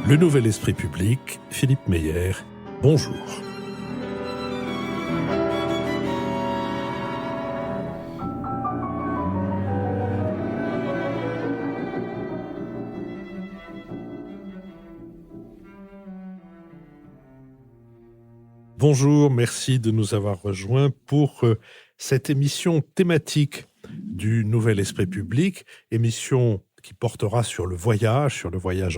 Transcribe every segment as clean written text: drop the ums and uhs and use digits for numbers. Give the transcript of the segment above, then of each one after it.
Le Nouvel Esprit Public, Philippe Meyer, bonjour. Bonjour, merci de nous avoir rejoints pour cette émission thématique du Nouvel Esprit Public, émission qui portera sur le voyage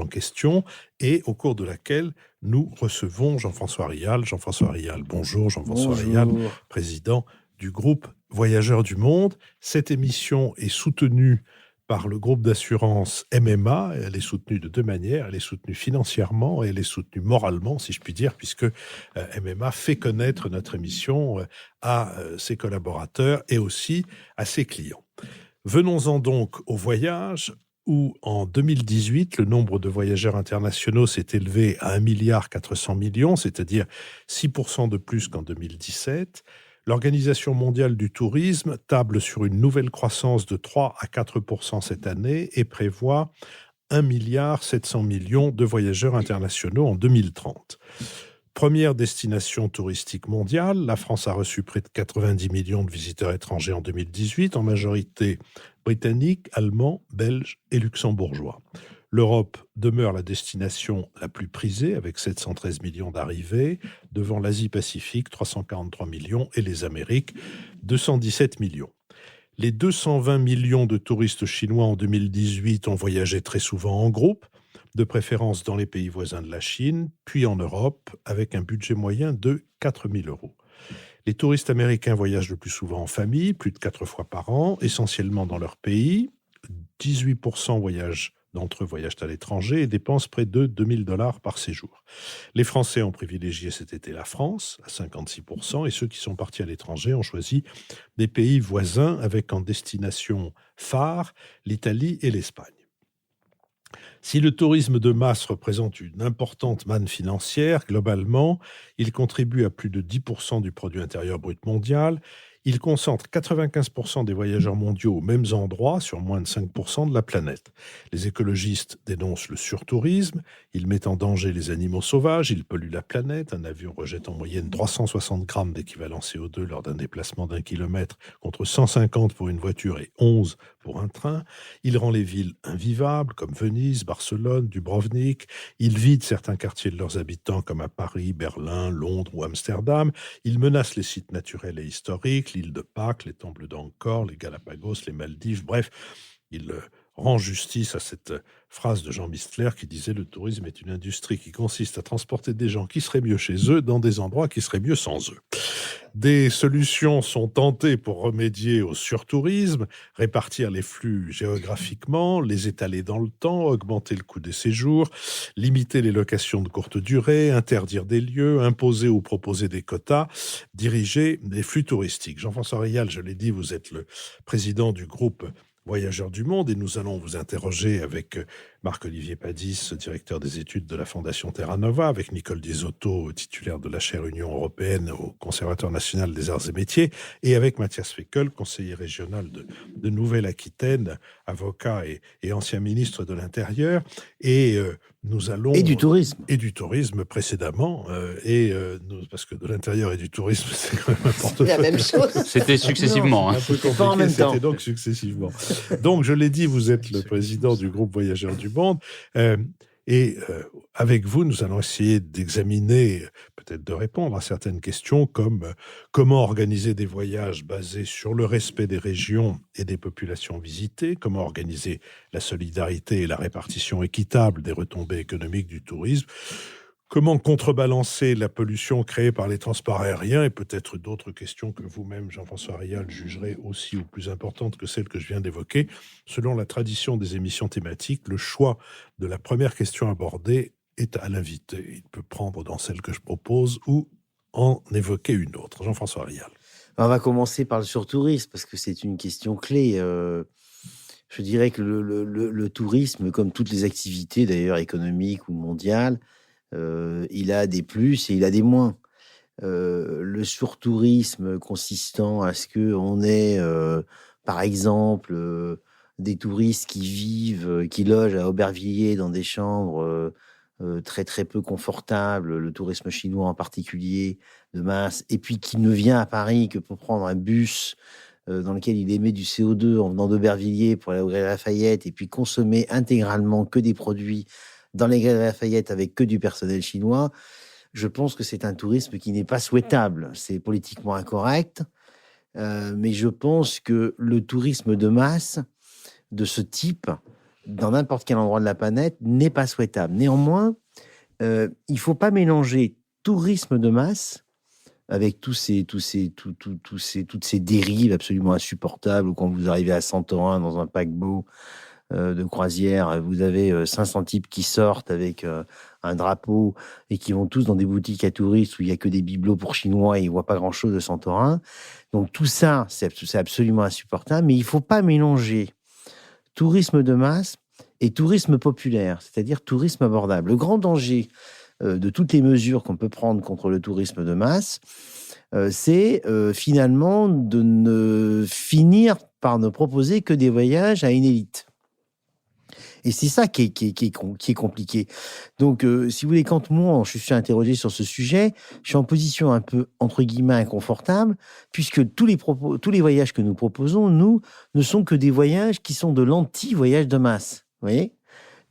en question, et au cours de laquelle nous recevons Jean-François Rial. Jean-François Rial, bonjour. Jean-François Rial, président du groupe Voyageurs du Monde. Cette émission est soutenue par le groupe d'assurance MMA. Elle est soutenue de deux manières. Elle est soutenue financièrement et elle est soutenue moralement, si je puis dire, puisque MMA fait connaître notre émission à ses collaborateurs et aussi à ses clients. Venons-en donc au voyage, où en 2018, le nombre de voyageurs internationaux s'est élevé à 1,4 milliard, c'est-à-dire 6% de plus qu'en 2017. L'Organisation mondiale du tourisme table sur une nouvelle croissance de 3 à 4% cette année et prévoit 1,7 milliard de voyageurs internationaux en 2030. Première destination touristique mondiale, la France a reçu près de 90 millions de visiteurs étrangers en 2018, en majorité britanniques, allemands, belges et luxembourgeois. L'Europe demeure la destination la plus prisée, avec 713 millions d'arrivées, devant l'Asie-Pacifique, 343 millions, et les Amériques, 217 millions. Les 220 millions de touristes chinois en 2018 ont voyagé très souvent en groupe, de préférence dans les pays voisins de la Chine, puis en Europe, avec un budget moyen de 4 000 €. Les touristes américains voyagent le plus souvent en famille, plus de 4 fois par an, essentiellement dans leur pays. 18% d'entre eux voyagent à l'étranger et dépensent près de 2 000 $ par séjour. Les Français ont privilégié cet été la France, à 56%, et ceux qui sont partis à l'étranger ont choisi des pays voisins avec en destination phare l'Italie et l'Espagne. Si le tourisme de masse représente une importante manne financière, globalement, il contribue à plus de 10% du produit intérieur brut mondial. Il concentre 95% des voyageurs mondiaux aux mêmes endroits sur moins de 5% de la planète. Les écologistes dénoncent le surtourisme. Il met en danger les animaux sauvages, il pollue la planète. Un avion rejette en moyenne 360 grammes d'équivalent CO2 lors d'un déplacement d'1 kilomètre, contre 150 pour une voiture et 11 pour un train. Il rend les villes invivables, comme Venise, Barcelone, Dubrovnik. Il vide certains quartiers de leurs habitants, comme à Paris, Berlin, Londres ou Amsterdam. Il menace les sites naturels et historiques, l'île de Pâques, les temples d'Angkor, les Galapagos, les Maldives. Bref, il rend justice à cette phrase de Jean Mistler qui disait « Le tourisme est une industrie qui consiste à transporter des gens qui seraient mieux chez eux dans des endroits qui seraient mieux sans eux ». Des solutions sont tentées pour remédier au surtourisme, répartir les flux géographiquement, les étaler dans le temps, augmenter le coût des séjours, limiter les locations de courte durée, interdire des lieux, imposer ou proposer des quotas, diriger les flux touristiques. Jean-François Rial, je l'ai dit, vous êtes le président du groupe Voyageurs du Monde, et nous allons vous interroger avec Marc-Olivier Padis, directeur des études de la Fondation Terra Nova, avec Nicole Diesotto, titulaire de la chaire Union européenne au Conservatoire national des arts et métiers, et avec Mathias Feckel, conseiller régional de Nouvelle-Aquitaine, avocat et ancien ministre de l'Intérieur. Et nous allons... Et du tourisme. Et du tourisme précédemment. Parce que de l'intérieur et du tourisme, c'est quand même important. C'est la même chose. C'était successivement. Un peu compliqué, pas en même temps. c'était donc successivement. Donc, je l'ai dit, vous êtes le président du groupe Voyageurs du Monde. Avec vous, nous allons essayer d'examiner, peut-être de répondre à certaines questions comme comment organiser des voyages basés sur le respect des régions et des populations visitées, comment organiser la solidarité et la répartition équitable des retombées économiques du tourisme, comment contrebalancer la pollution créée par les transports aériens, et peut-être d'autres questions que vous-même, Jean-François Rial, jugerez aussi ou plus importantes que celles que je viens d'évoquer. Selon la tradition des émissions thématiques, le choix de la première question abordée est à l'invité. Il peut prendre dans celle que je propose ou en évoquer une autre. Jean-François Rial. On va commencer par le surtourisme, parce que c'est une question clé. Je dirais que le tourisme, comme toutes les activités d'ailleurs économiques ou mondiales, il a des plus et il a des moins. Le surtourisme consistant à ce qu'on ait, par exemple, des touristes qui vivent, qui logent à Aubervilliers dans des chambres très très peu confortable, le tourisme chinois en particulier, de masse, et puis qui ne vient à Paris que pour prendre un bus dans lequel il émet du CO2 en venant d'Aubervilliers pour aller au Galeries Lafayette, et puis consommer intégralement que des produits dans les Galeries Lafayette avec que du personnel chinois, je pense que c'est un tourisme qui n'est pas souhaitable. C'est politiquement incorrect, mais je pense que le tourisme de masse de ce type, dans n'importe quel endroit de la planète, n'est pas souhaitable. Néanmoins, il ne faut pas mélanger tourisme de masse avec toutes ces dérives absolument insupportables, où quand vous arrivez à Santorin dans un paquebot de croisière, vous avez 500 types qui sortent avec un drapeau et qui vont tous dans des boutiques à touristes où il n'y a que des bibelots pour Chinois et ils ne voient pas grand-chose de Santorin. Donc tout ça, c'est absolument insupportable, mais il ne faut pas mélanger tourisme de masse et tourisme populaire, c'est-à-dire tourisme abordable. Le grand danger de toutes les mesures qu'on peut prendre contre le tourisme de masse, c'est finalement de ne finir par ne proposer que des voyages à une élite. Et c'est ça qui est compliqué. Donc, si vous voulez, quand moi, je suis interrogé sur ce sujet, je suis en position un peu, entre guillemets, inconfortable, puisque tous les voyages que nous proposons, nous, ne sont que des voyages qui sont de l'anti-voyage de masse. Vous voyez ?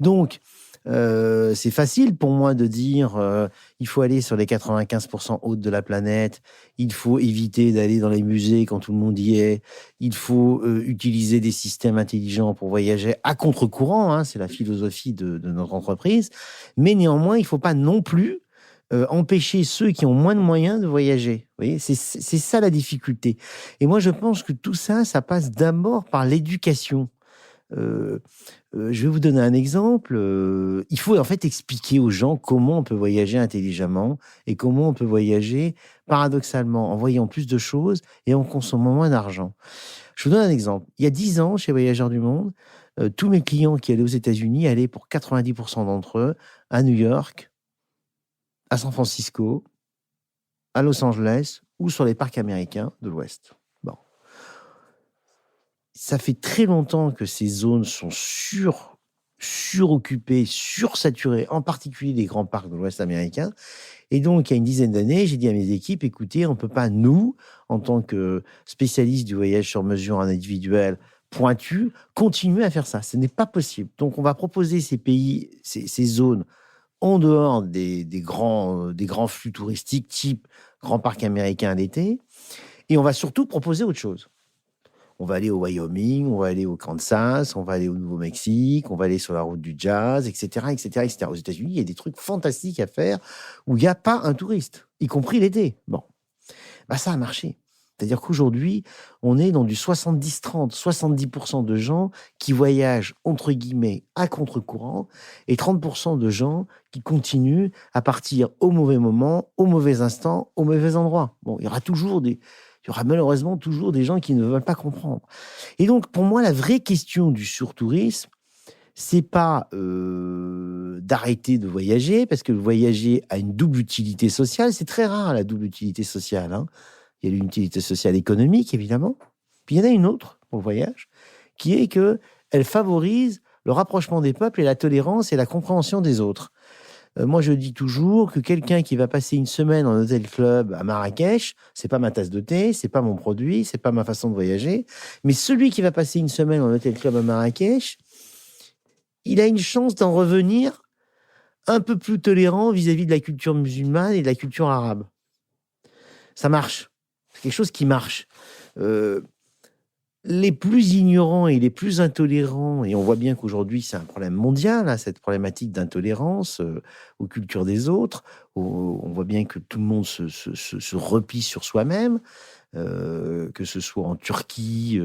Donc, c'est facile pour moi de dire il faut aller sur les 95% hautes de la planète, il faut éviter d'aller dans les musées quand tout le monde y est, il faut utiliser des systèmes intelligents pour voyager à contre-courant, hein, c'est la philosophie de notre entreprise, mais néanmoins, il ne faut pas non plus empêcher ceux qui ont moins de moyens de voyager. Vous voyez, c'est ça la difficulté. Et moi, je pense que tout ça, ça passe d'abord par l'éducation. Je vais vous donner un exemple. Il faut en fait expliquer aux gens comment on peut voyager intelligemment et comment on peut voyager paradoxalement en voyant plus de choses et en consommant moins d'argent. Je vous donne un exemple. Il y a 10 ans, chez Voyageurs du Monde, tous mes clients qui allaient aux États-Unis allaient pour 90% d'entre eux à New York, à San Francisco, à Los Angeles ou sur les parcs américains de l'Ouest. Bon. Ça fait très longtemps que ces zones sont suroccupées, sursaturées, en particulier les grands parcs de l'Ouest américain. Et donc, il y a une dizaine d'années, j'ai dit à mes équipes, écoutez, on ne peut pas, nous, en tant que spécialistes du voyage sur mesure en individuel pointu, continuer à faire ça. Ce n'est pas possible. Donc, on va proposer ces pays, ces zones, en dehors des grands flux touristiques, type grand parc américain à l'été, et on va surtout proposer autre chose. On va aller au Wyoming, on va aller au Kansas, on va aller au Nouveau-Mexique, on va aller sur la route du jazz, etc., etc., etc. Aux États-Unis, il y a des trucs fantastiques à faire où il n'y a pas un touriste, y compris l'été. Bon, bah ça a marché. C'est-à-dire qu'aujourd'hui, on est dans du 70-30, 70% de gens qui voyagent, entre guillemets, à contre-courant, et 30% de gens qui continuent à partir au mauvais moment, au mauvais instant, au mauvais endroit. Bon, il y aura malheureusement toujours des gens qui ne veulent pas comprendre. Et donc, pour moi, la vraie question du surtourisme, c'est pas d'arrêter de voyager, parce que voyager a une double utilité sociale. C'est très rare, la double utilité sociale, hein. Il y a l'utilité sociale économique, évidemment. Puis il y en a une autre pour le voyage, qui est qu'elle favorise le rapprochement des peuples et la tolérance et la compréhension des autres. Moi, je dis toujours que quelqu'un qui va passer une semaine en hôtel club à Marrakech, c'est pas ma tasse de thé, c'est pas mon produit, c'est pas ma façon de voyager. Mais celui qui va passer une semaine en hôtel club à Marrakech, il a une chance d'en revenir un peu plus tolérant vis-à-vis de la culture musulmane et de la culture arabe. Ça marche. C'est quelque chose qui marche. Les plus ignorants et les plus intolérants, et on voit bien qu'aujourd'hui c'est un problème mondial, hein, cette problématique d'intolérance aux cultures des autres, on voit bien que tout le monde se replie sur soi-même, que ce soit en Turquie,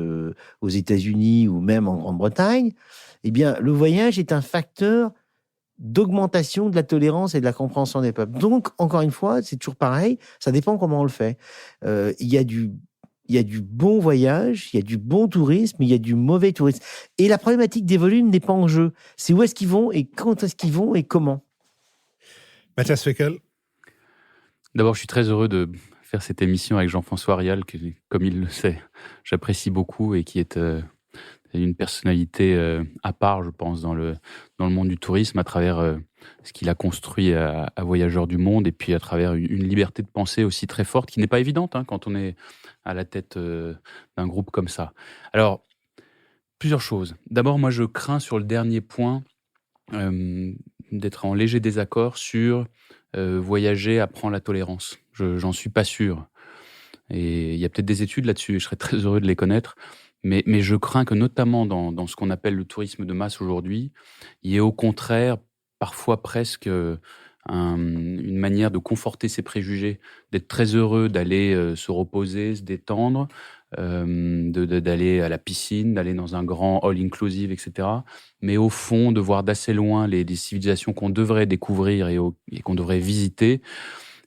aux États-Unis ou même en Grande-Bretagne. Eh bien, le voyage est un facteur d'augmentation de la tolérance et de la compréhension des peuples. Donc, encore une fois, c'est toujours pareil, ça dépend comment on le fait. Il y a du bon voyage, il y a du bon tourisme, il y a du mauvais tourisme. Et la problématique des volumes n'est pas en jeu. C'est où est-ce qu'ils vont et quand est-ce qu'ils vont et comment. Mathias Fekl. D'abord, je suis très heureux de faire cette émission avec Jean-François Rial, que, comme il le sait, j'apprécie beaucoup et qui est une personnalité à part, je pense, dans le monde du tourisme à travers ce qu'il a construit à Voyageurs du Monde, et puis à travers une liberté de pensée aussi très forte, qui n'est pas évidente quand on est à la tête d'un groupe comme ça. Alors, plusieurs choses. D'abord, moi, je crains sur le dernier point d'être en léger désaccord sur voyager apprend la tolérance. J'en suis pas sûr. Et il y a peut-être des études là-dessus, et je serais très heureux de les connaître. Mais je crains que, notamment dans ce qu'on appelle le tourisme de masse aujourd'hui, il y ait au contraire parfois presque une manière de conforter ses préjugés, d'être très heureux d'aller se reposer, se détendre, d'aller à la piscine, d'aller dans un grand all-inclusive, etc. Mais au fond, de voir d'assez loin les civilisations qu'on devrait découvrir et qu'on devrait visiter,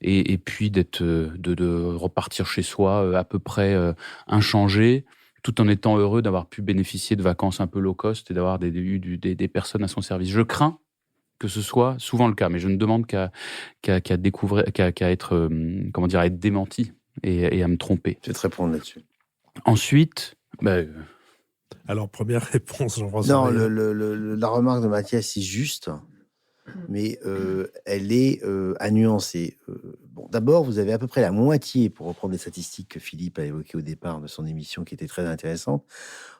et puis de repartir chez soi à peu près inchangé, tout en étant heureux d'avoir pu bénéficier de vacances un peu low cost et d'avoir des personnes à son service. Je crains que ce soit souvent le cas, mais je ne demande qu'à découvrir, qu'à être, à être démenti et à me tromper. Je vais te répondre là-dessus. Ensuite, Alors, première réponse, Jean-François. Non, la remarque de Mathias est juste, mais elle est à nuancer. Bon, d'abord, vous avez à peu près la moitié, pour reprendre les statistiques que Philippe a évoquées au départ de son émission, qui était très intéressante.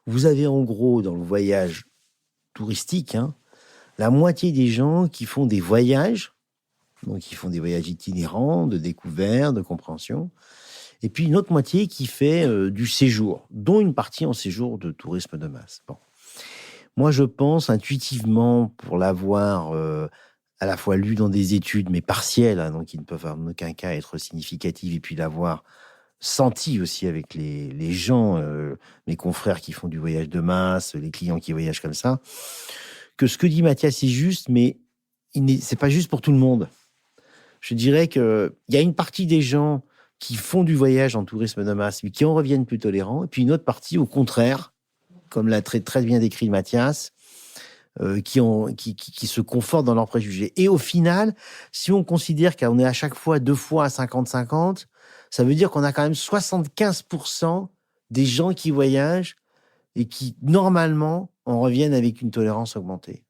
Vous avez en gros, dans le voyage touristique, la moitié des gens qui font des voyages, donc qui font des voyages itinérants, de découverte, de compréhension, et puis une autre moitié qui fait du séjour, dont une partie en séjour de tourisme de masse. Bon. Moi, je pense intuitivement, pour l'avoir à la fois lu dans des études, mais partielles, donc qui ne peuvent en aucun cas être significatives, et puis l'avoir senti aussi avec les gens, mes confrères qui font du voyage de masse, les clients qui voyagent comme ça, que ce que dit Mathias est juste, mais c'est pas juste pour tout le monde. Je dirais qu'il y a une partie des gens qui font du voyage en tourisme de masse, mais qui en reviennent plus tolérants, et puis une autre partie, au contraire, comme l'a très, très bien décrit Mathias, qui se confortent dans leurs préjugés. Et au final, si on considère qu'on est à chaque fois 2 fois à 50-50, ça veut dire qu'on a quand même 75% des gens qui voyagent et qui, normalement, en reviennent avec une tolérance augmentée.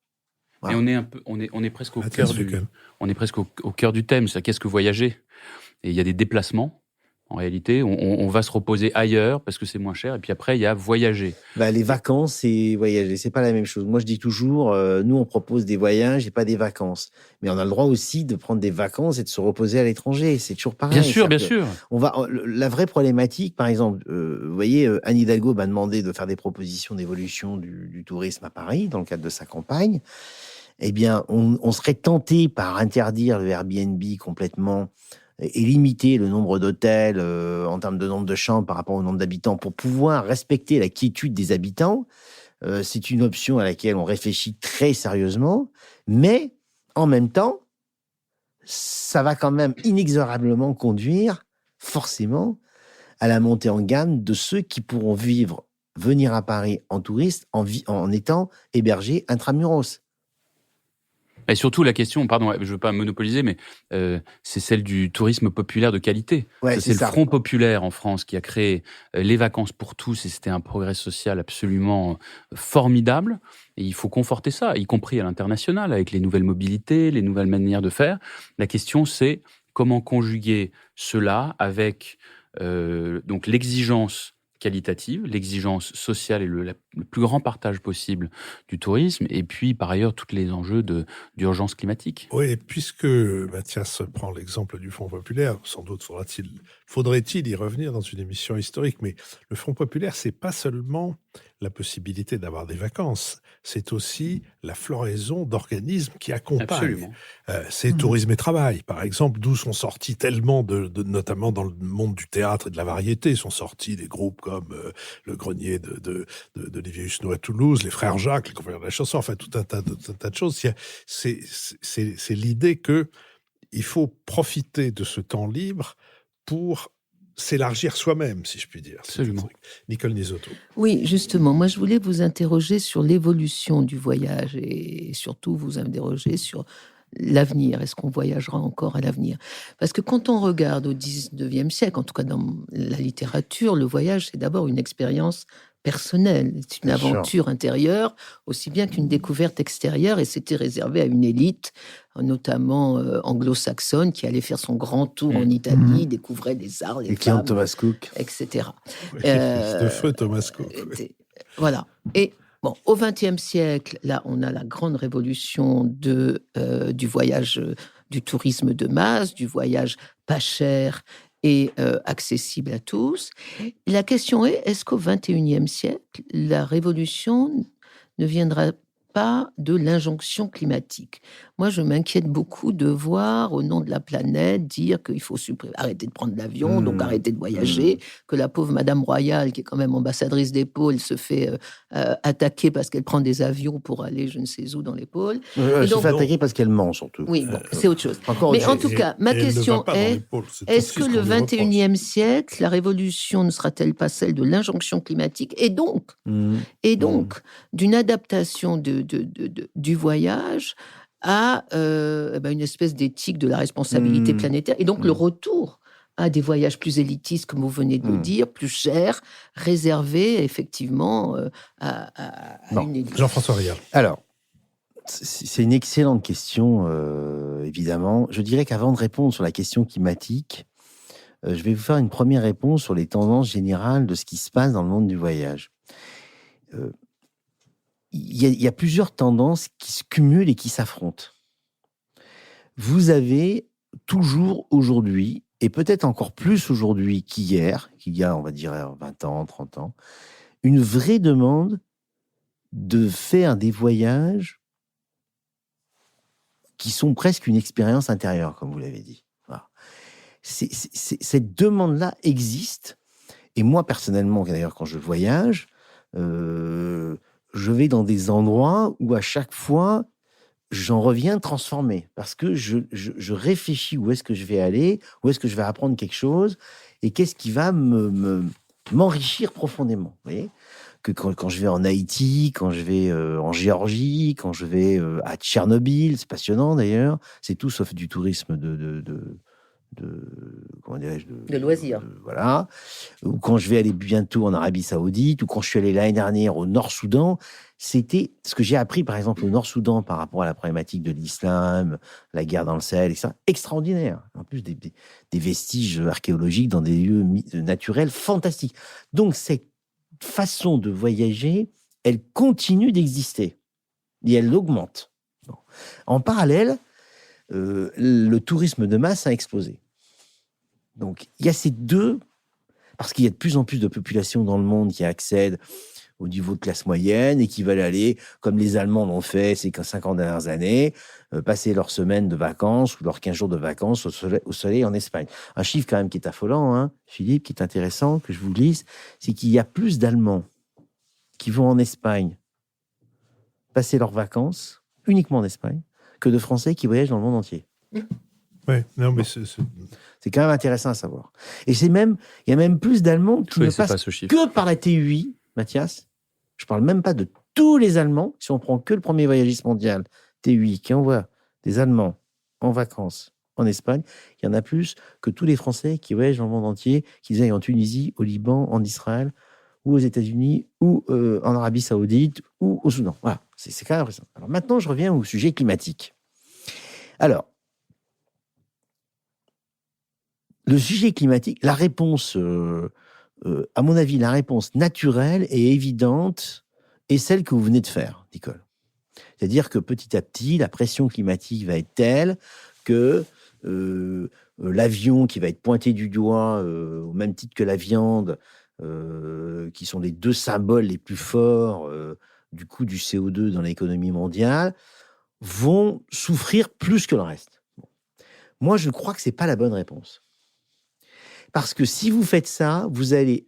Voilà. Et on est presque au cœur du thème. C'est qu'est-ce que voyager ? Et il y a des déplacements. En réalité, on va se reposer ailleurs parce que c'est moins cher. Et puis après, il y a voyager. Les vacances et voyager, c'est pas la même chose. Moi, je dis toujours, nous, on propose des voyages et pas des vacances. Mais on a le droit aussi de prendre des vacances et de se reposer à l'étranger. C'est toujours pareil. Bien sûr. La vraie problématique, par exemple, vous voyez, Anne Hidalgo m'a demandé de faire des propositions d'évolution du tourisme à Paris dans le cadre de sa campagne. Eh bien, on serait tenté par interdire le Airbnb complètement et limiter le nombre d'hôtels en termes de nombre de chambres par rapport au nombre d'habitants pour pouvoir respecter la quiétude des habitants. C'est une option à laquelle on réfléchit très sérieusement, mais en même temps, ça va quand même inexorablement conduire forcément à la montée en gamme de ceux qui pourront venir à Paris en touriste en étant hébergés intramuros. Et surtout, la question, pardon, je ne veux pas monopoliser, mais c'est celle du tourisme populaire de qualité. Ouais, c'est le Front populaire en France qui a créé les vacances pour tous, et c'était un progrès social absolument formidable. Et il faut conforter ça, y compris à l'international, avec les nouvelles mobilités, les nouvelles manières de faire. La question, c'est comment conjuguer cela avec donc l'exigence qualitative, l'exigence sociale et le plus grand partage possible du tourisme, et puis par ailleurs tous les enjeux d'urgence climatique. Oui, et puisque Mathias prend l'exemple du Front populaire, sans doute faudrait-il y revenir dans une émission historique, mais le Front populaire, c'est pas seulement la possibilité d'avoir des vacances, c'est aussi la floraison d'organismes qui accompagnent. C'est Tourisme et Travail, par exemple, d'où sont sortis tellement notamment dans le monde du théâtre et de la variété, sont sortis des groupes comme le Grenier d'Olivier Husneau à Toulouse, les Frères Jacques, les Compagnons de la Chanson, enfin tout un tas de choses. C'est l'idée que il faut profiter de ce temps libre pour s'élargir soi-même, si je puis dire. Absolument. Nicole Nisotto. Oui, justement, moi je voulais vous interroger sur l'évolution du voyage et surtout vous interroger sur l'avenir. Est-ce qu'on voyagera encore à l'avenir ? Parce que quand on regarde au 19e siècle, en tout cas dans la littérature, le voyage, c'est d'abord une expérience personnelle. C'est une aventure intérieure, aussi bien qu'une découverte extérieure, et c'était réservé à une élite notamment anglo-saxonne, qui allait faire son grand tour en Italie, découvrait les arts, les Les clients de femmes, Thomas Cook. etc. Oui, de feu Thomas Cook. Voilà. Et bon, au XXe siècle, là, on a la grande révolution du voyage, du tourisme de masse, du voyage pas cher et accessible à tous. La question est-ce qu'au XXIe siècle, la révolution ne viendra pas de l'injonction climatique? Moi, je m'inquiète beaucoup de voir, au nom de la planète, dire qu'il faut arrêter de prendre l'avion, donc arrêter de voyager, que la pauvre Madame Royale, qui est quand même ambassadrice des pôles, se fait attaquer parce qu'elle prend des avions pour aller je ne sais où dans les pôles. Elle se donc- fait attaquer parce qu'elle ment, surtout. Oui, bon, c'est autre chose. Encore Mais autre en chose. tout cas, ma Et elle ne va question pas dans est, les pôles. C'est est-ce aussi que ce le qu'on lui reproche. XXIe siècle, la révolution ne sera-t-elle pas celle de l'injonction climatique et donc d'une adaptation du voyage à une espèce d'éthique de la responsabilité planétaire et donc le retour à des voyages plus élitistes, comme vous venez de le dire, plus chers, réservés effectivement à une élite. Jean-François Rial. Alors, c'est une excellente question, évidemment. Je dirais qu'avant de répondre sur la question climatique, je vais vous faire une première réponse sur les tendances générales de ce qui se passe dans le monde du voyage. Il y a plusieurs tendances qui se cumulent et qui s'affrontent. Vous avez toujours aujourd'hui, et peut-être encore plus aujourd'hui qu'hier, qu'il y a, on va dire, 20 ans, 30 ans, une vraie demande de faire des voyages qui sont presque une expérience intérieure, comme vous l'avez dit. Voilà. Cette demande-là existe. Et moi, personnellement, d'ailleurs, quand je voyage, je vais dans des endroits où à chaque fois, j'en reviens transformé. Parce que je réfléchis où est-ce que je vais aller, où est-ce que je vais apprendre quelque chose, et qu'est-ce qui va m'enrichir profondément. Vous voyez que quand je vais en Haïti, quand je vais en Géorgie, quand je vais à Tchernobyl, c'est passionnant d'ailleurs, c'est tout sauf du tourisme comment dirais-je, de loisirs. Voilà. Ou quand je vais aller bientôt en Arabie Saoudite, ou quand je suis allé l'année dernière au Nord-Soudan, c'était ce que j'ai appris, par exemple, au Nord-Soudan par rapport à la problématique de l'islam, la guerre dans le Sahel, etc. Extraordinaire. En plus, des vestiges archéologiques dans des lieux naturels fantastiques. Donc, cette façon de voyager, elle continue d'exister. Et elle augmente. Bon. En parallèle, le tourisme de masse a explosé. Donc, il y a ces deux, parce qu'il y a de plus en plus de populations dans le monde qui accèdent au niveau de classe moyenne et qui veulent aller, comme les Allemands l'ont fait ces 50 dernières années, passer leur semaine de vacances ou leurs 15 jours de vacances au soleil en Espagne. Un chiffre quand même qui est affolant, hein, Philippe, qui est intéressant, que je vous glisse, c'est qu'il y a plus d'Allemands qui vont en Espagne passer leurs vacances, uniquement en Espagne, que de Français qui voyagent dans le monde entier. Ouais, non, mais c'est quand même intéressant à savoir. Et il y a même plus d'Allemands qui ne passent que par la TUI, Mathias. Je ne parle même pas de tous les Allemands. Si on prend que le premier voyagiste mondial, TUI, qui envoie des Allemands en vacances en Espagne, il y en a plus que tous les Français qui voyagent dans le monde entier, qu'ils aillent en Tunisie, au Liban, en Israël, ou aux États-Unis, ou en Arabie Saoudite, ou au Soudan. Voilà, c'est quand même impressionnant. Alors maintenant, je reviens au sujet climatique. Alors, le sujet climatique, la réponse, à mon avis, la réponse naturelle et évidente est celle que vous venez de faire, Nicole. C'est-à-dire que petit à petit, la pression climatique va être telle que l'avion qui va être pointé du doigt, au même titre que la viande, qui sont les deux symboles les plus forts du coût du CO2 dans l'économie mondiale, vont souffrir plus que le reste. Bon. Moi, je crois que ce n'est pas la bonne réponse. Parce que si vous faites ça, vous allez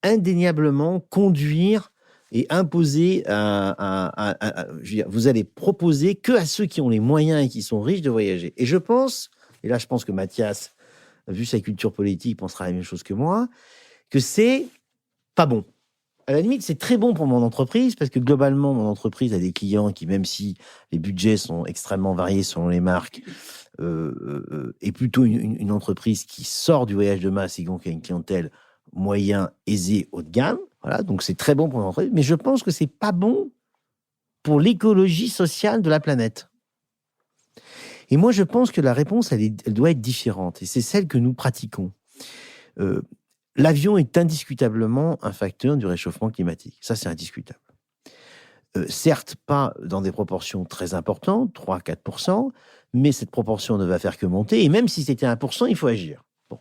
indéniablement conduire et imposer, vous allez proposer que à ceux qui ont les moyens et qui sont riches de voyager. Et je pense, et là je pense que Mathias, vu sa culture politique, pensera la même chose que moi, que c'est pas bon. À la limite, c'est très bon pour mon entreprise, parce que globalement, mon entreprise a des clients qui, même si les budgets sont extrêmement variés selon les marques, est plutôt une entreprise qui sort du voyage de masse et donc a une clientèle moyen, aisée, haut de gamme. Voilà, donc c'est très bon pour l'entreprise. Mais je pense que c'est pas bon pour l'écologie sociale de la planète. Et moi, je pense que la réponse, elle doit être différente. Et c'est celle que nous pratiquons. L'avion est indiscutablement un facteur du réchauffement climatique. Ça, c'est indiscutable. Certes, pas dans des proportions très importantes, 3-4%, mais cette proportion ne va faire que monter. Et même si c'était 1%, il faut agir. Bon.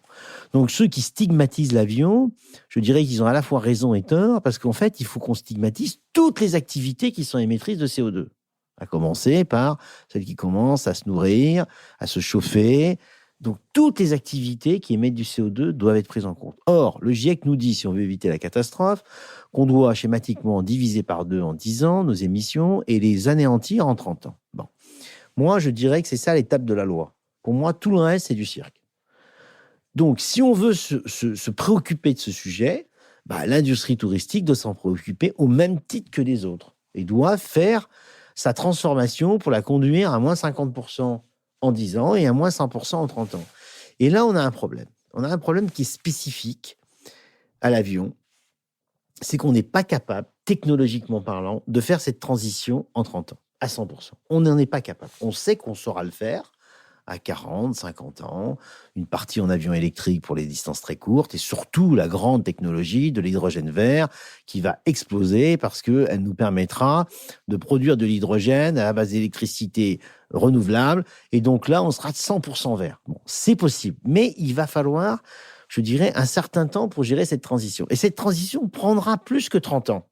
Donc, ceux qui stigmatisent l'avion, je dirais qu'ils ont à la fois raison et tort, parce qu'en fait, il faut qu'on stigmatise toutes les activités qui sont émettrices de CO2. À commencer par celles qui commencent à se nourrir, à se chauffer. Donc, toutes les activités qui émettent du CO2 doivent être prises en compte. Or, le GIEC nous dit, si on veut éviter la catastrophe, qu'on doit schématiquement diviser par 2 en 10 ans nos émissions et les anéantir en 30 ans. Bon. Moi, je dirais que c'est ça l'étape de la loi. Pour moi, tout le reste, c'est du cirque. Donc, si on veut se préoccuper de ce sujet, l'industrie touristique doit s'en préoccuper au même titre que les autres et doit faire sa transformation pour la conduire à moins 50% en 10 ans et à moins 100% en 30 ans. Et là, on a un problème. On a un problème qui est spécifique à l'avion. C'est qu'on n'est pas capable, technologiquement parlant, de faire cette transition en 30 ans, à 100%. On n'en est pas capable. On sait qu'on saura le faire à 40, 50 ans, une partie en avion électrique pour les distances très courtes, et surtout la grande technologie de l'hydrogène vert qui va exploser parce qu'elle nous permettra de produire de l'hydrogène à la base d'électricité renouvelable, et donc là, on sera 100% vert. Bon, c'est possible, mais il va falloir, je dirais, un certain temps pour gérer cette transition. Et cette transition prendra plus que 30 ans.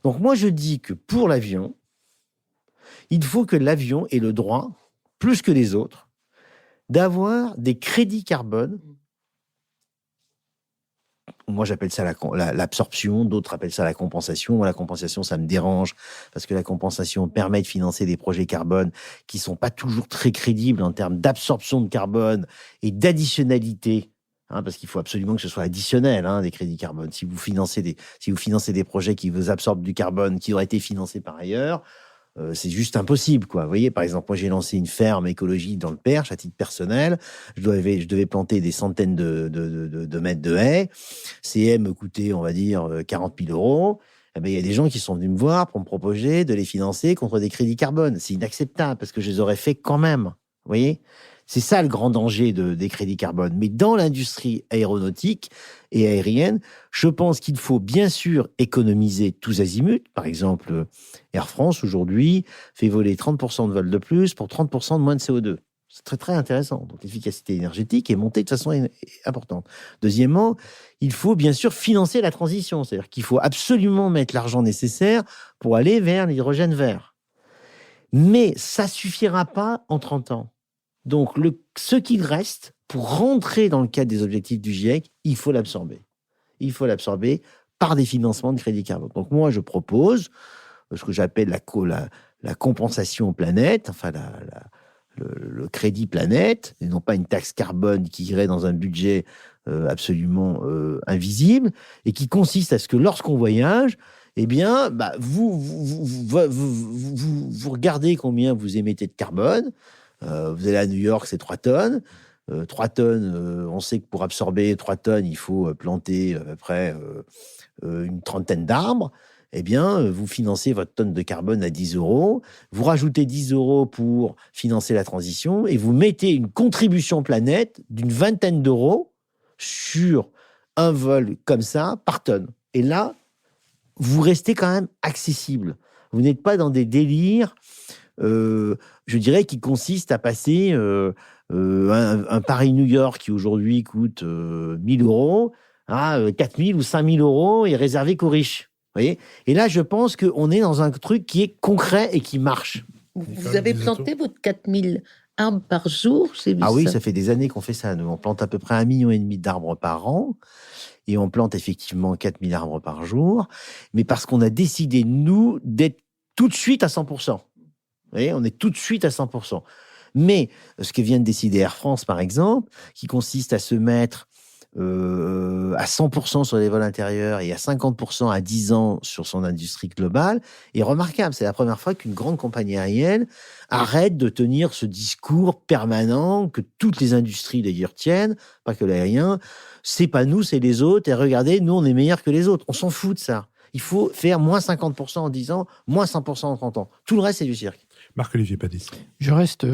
Donc moi, je dis que pour l'avion, il faut que l'avion ait le droit, plus que les autres, d'avoir des crédits carbone. Moi, j'appelle ça l'absorption, d'autres appellent ça la compensation. Moi, la compensation, ça me dérange, parce que la compensation permet de financer des projets carbone qui ne sont pas toujours très crédibles en termes d'absorption de carbone et d'additionnalité, parce qu'il faut absolument que ce soit additionnel, des crédits carbone. Si vous financez des projets qui vous absorbent du carbone qui auraient été financés par ailleurs, c'est juste impossible, quoi. Vous voyez, par exemple, moi, j'ai lancé une ferme écologique dans le Perche à titre personnel. Je devais planter des centaines de mètres de haies. Ces haies me coûtaient, on va dire, 40 000 euros. Eh ben, il y a des gens qui sont venus me voir pour me proposer de les financer contre des crédits carbone. C'est inacceptable parce que je les aurais fait quand même. Vous voyez ? C'est ça le grand danger des crédits carbone. Mais dans l'industrie aéronautique et aérienne, je pense qu'il faut bien sûr économiser tous azimuts. Par exemple, Air France, aujourd'hui, fait voler 30% de vols de plus pour 30% de moins de CO2. C'est très, très intéressant. Donc, l'efficacité énergétique est montée de façon importante. Deuxièmement, il faut bien sûr financer la transition. C'est-à-dire qu'il faut absolument mettre l'argent nécessaire pour aller vers l'hydrogène vert. Mais ça suffira pas en 30 ans. Donc, ce qu'il reste, pour rentrer dans le cadre des objectifs du GIEC, il faut l'absorber. Il faut l'absorber par des financements de crédit carbone. Donc, moi, je propose ce que j'appelle la compensation planète, enfin, le crédit planète, et non pas une taxe carbone qui irait dans un budget absolument invisible, et qui consiste à ce que lorsqu'on voyage, eh bien, vous regardez combien vous émettez de carbone. Vous allez à New York, c'est 3 tonnes. 3 tonnes, on sait que pour absorber 3 tonnes, il faut planter à peu près une trentaine d'arbres. Eh bien, vous financez votre tonne de carbone à 10 euros. Vous rajoutez 10 euros pour financer la transition et vous mettez une contribution planète d'une vingtaine d'euros sur un vol comme ça par tonne. Et là, vous restez quand même accessible. Vous n'êtes pas dans des délires je dirais, qui consiste à passer un Paris-New York qui aujourd'hui coûte 1 000 euros à 4 000 ou 5 000 euros et réservé qu'aux riches. Vous voyez ? Et là, je pense qu'on est dans un truc qui est concret et qui marche. Vous avez planté votre 4 000 arbres par jour, j'ai vu Ah ça. oui, ça fait des années qu'on fait ça. Nous, on plante à peu près 1,5 million d'arbres par an. Et on plante effectivement 4 000 arbres par jour. Mais parce qu'on a décidé, nous, d'être tout de suite à 100%. Vous voyez, on est tout de suite à 100%. Mais ce que vient de décider Air France, par exemple, qui consiste à se mettre à 100% sur les vols intérieurs et à 50% à 10 ans sur son industrie globale, est remarquable. C'est la première fois qu'une grande compagnie aérienne arrête de tenir ce discours permanent que toutes les industries d'ailleurs tiennent, pas que l'aérien. C'est pas nous, c'est les autres. Et regardez, nous, on est meilleurs que les autres. On s'en fout de ça. Il faut faire moins 50% en 10 ans, moins 100% en 30 ans. Tout le reste, c'est du cirque. Marc-Olivier Padis. Je reste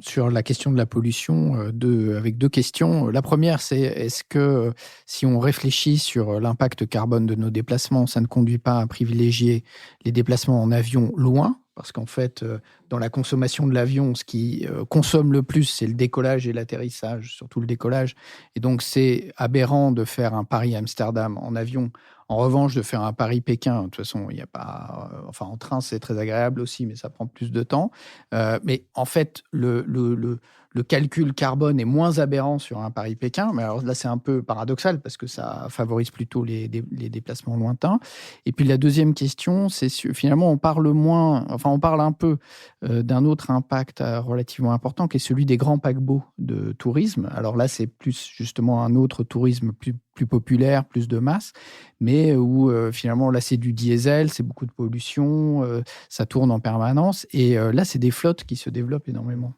sur la question de la pollution avec deux questions. La première, c'est est-ce que si on réfléchit sur l'impact carbone de nos déplacements, ça ne conduit pas à privilégier les déplacements en avion loin ? Parce qu'en fait, dans la consommation de l'avion, ce qui consomme le plus, c'est le décollage et l'atterrissage, surtout le décollage. Et donc, c'est aberrant de faire un Paris-Amsterdam en avion. En revanche, de faire un Paris-Pékin, de toute façon, il n'y a pas. Enfin, en train, c'est très agréable aussi, mais ça prend plus de temps. Mais en fait, le calcul carbone est moins aberrant sur un Paris-Pékin. Mais alors là, c'est un peu paradoxal parce que ça favorise plutôt les déplacements lointains. Et puis la deuxième question, c'est finalement, on parle un peu d'un autre impact relativement important qui est celui des grands paquebots de tourisme. Alors là, c'est plus justement un autre tourisme plus populaire, plus de masse, mais où finalement, là, c'est du diesel, c'est beaucoup de pollution, ça tourne en permanence. Et là, c'est des flottes qui se développent énormément.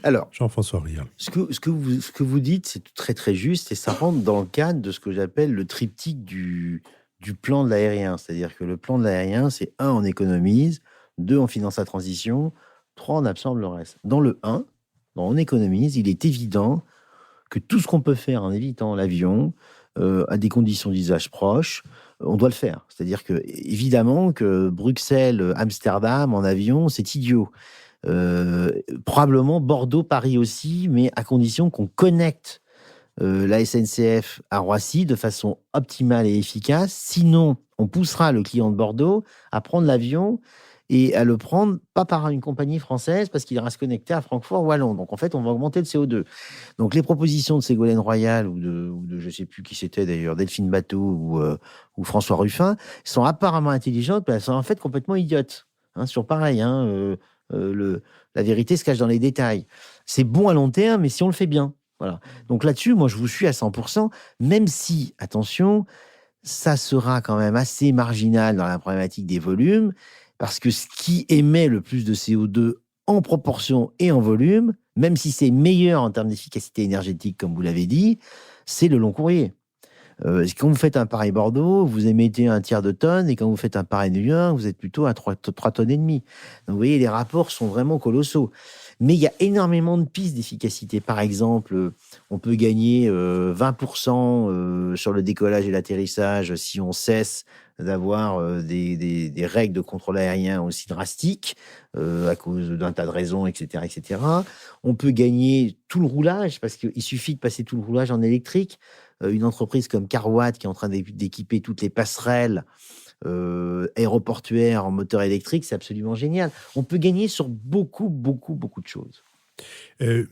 Alors, Jean-François Rial. ce que vous dites, c'est très très juste et ça rentre dans le cadre de ce que j'appelle le triptyque du plan de l'aérien. C'est-à-dire que le plan de l'aérien, c'est 1, on économise, 2, on finance la transition, 3, on absorbe le reste. Dans le 1, on économise, il est évident que tout ce qu'on peut faire en évitant l'avion, à des conditions d'usage proches, on doit le faire. C'est-à-dire que, évidemment, que Bruxelles, Amsterdam en avion, c'est idiot. Probablement Bordeaux, Paris aussi, mais à condition qu'on connecte la SNCF à Roissy de façon optimale et efficace. Sinon, on poussera le client de Bordeaux à prendre l'avion et à le prendre pas par une compagnie française parce qu'il ira se connecter à Francfort ou à Londres. Donc en fait, on va augmenter le CO2. Donc les propositions de Ségolène Royal ou de je sais plus qui c'était d'ailleurs, Delphine Batteau ou François Ruffin sont apparemment intelligentes, mais elles sont en fait complètement idiotes. Sur pareil, la vérité se cache dans les détails. C'est bon à long terme, mais si on le fait bien. Voilà. Donc là-dessus, moi, je vous suis à 100%, même si, attention, ça sera quand même assez marginal dans la problématique des volumes, parce que ce qui émet le plus de CO2 en proportion et en volume, même si c'est meilleur en termes d'efficacité énergétique, comme vous l'avez dit, c'est le long courrier. Quand vous faites un Paris-Bordeaux, vous émettez 1/3 de tonne, et quand vous faites un Paris-New York, vous êtes plutôt à 3 tonnes et demie. Donc vous voyez, les rapports sont vraiment colossaux. Mais il y a énormément de pistes d'efficacité. Par exemple, on peut gagner 20% sur le décollage et l'atterrissage si on cesse d'avoir des règles de contrôle aérien aussi drastiques à cause d'un tas de raisons, etc., etc. On peut gagner tout le roulage parce qu'il suffit de passer tout le roulage en électrique. Une entreprise comme Carwatt qui est en train d'équiper toutes les passerelles aéroportuaires en moteur électrique, c'est absolument génial. On peut gagner sur beaucoup, beaucoup, beaucoup de choses. Les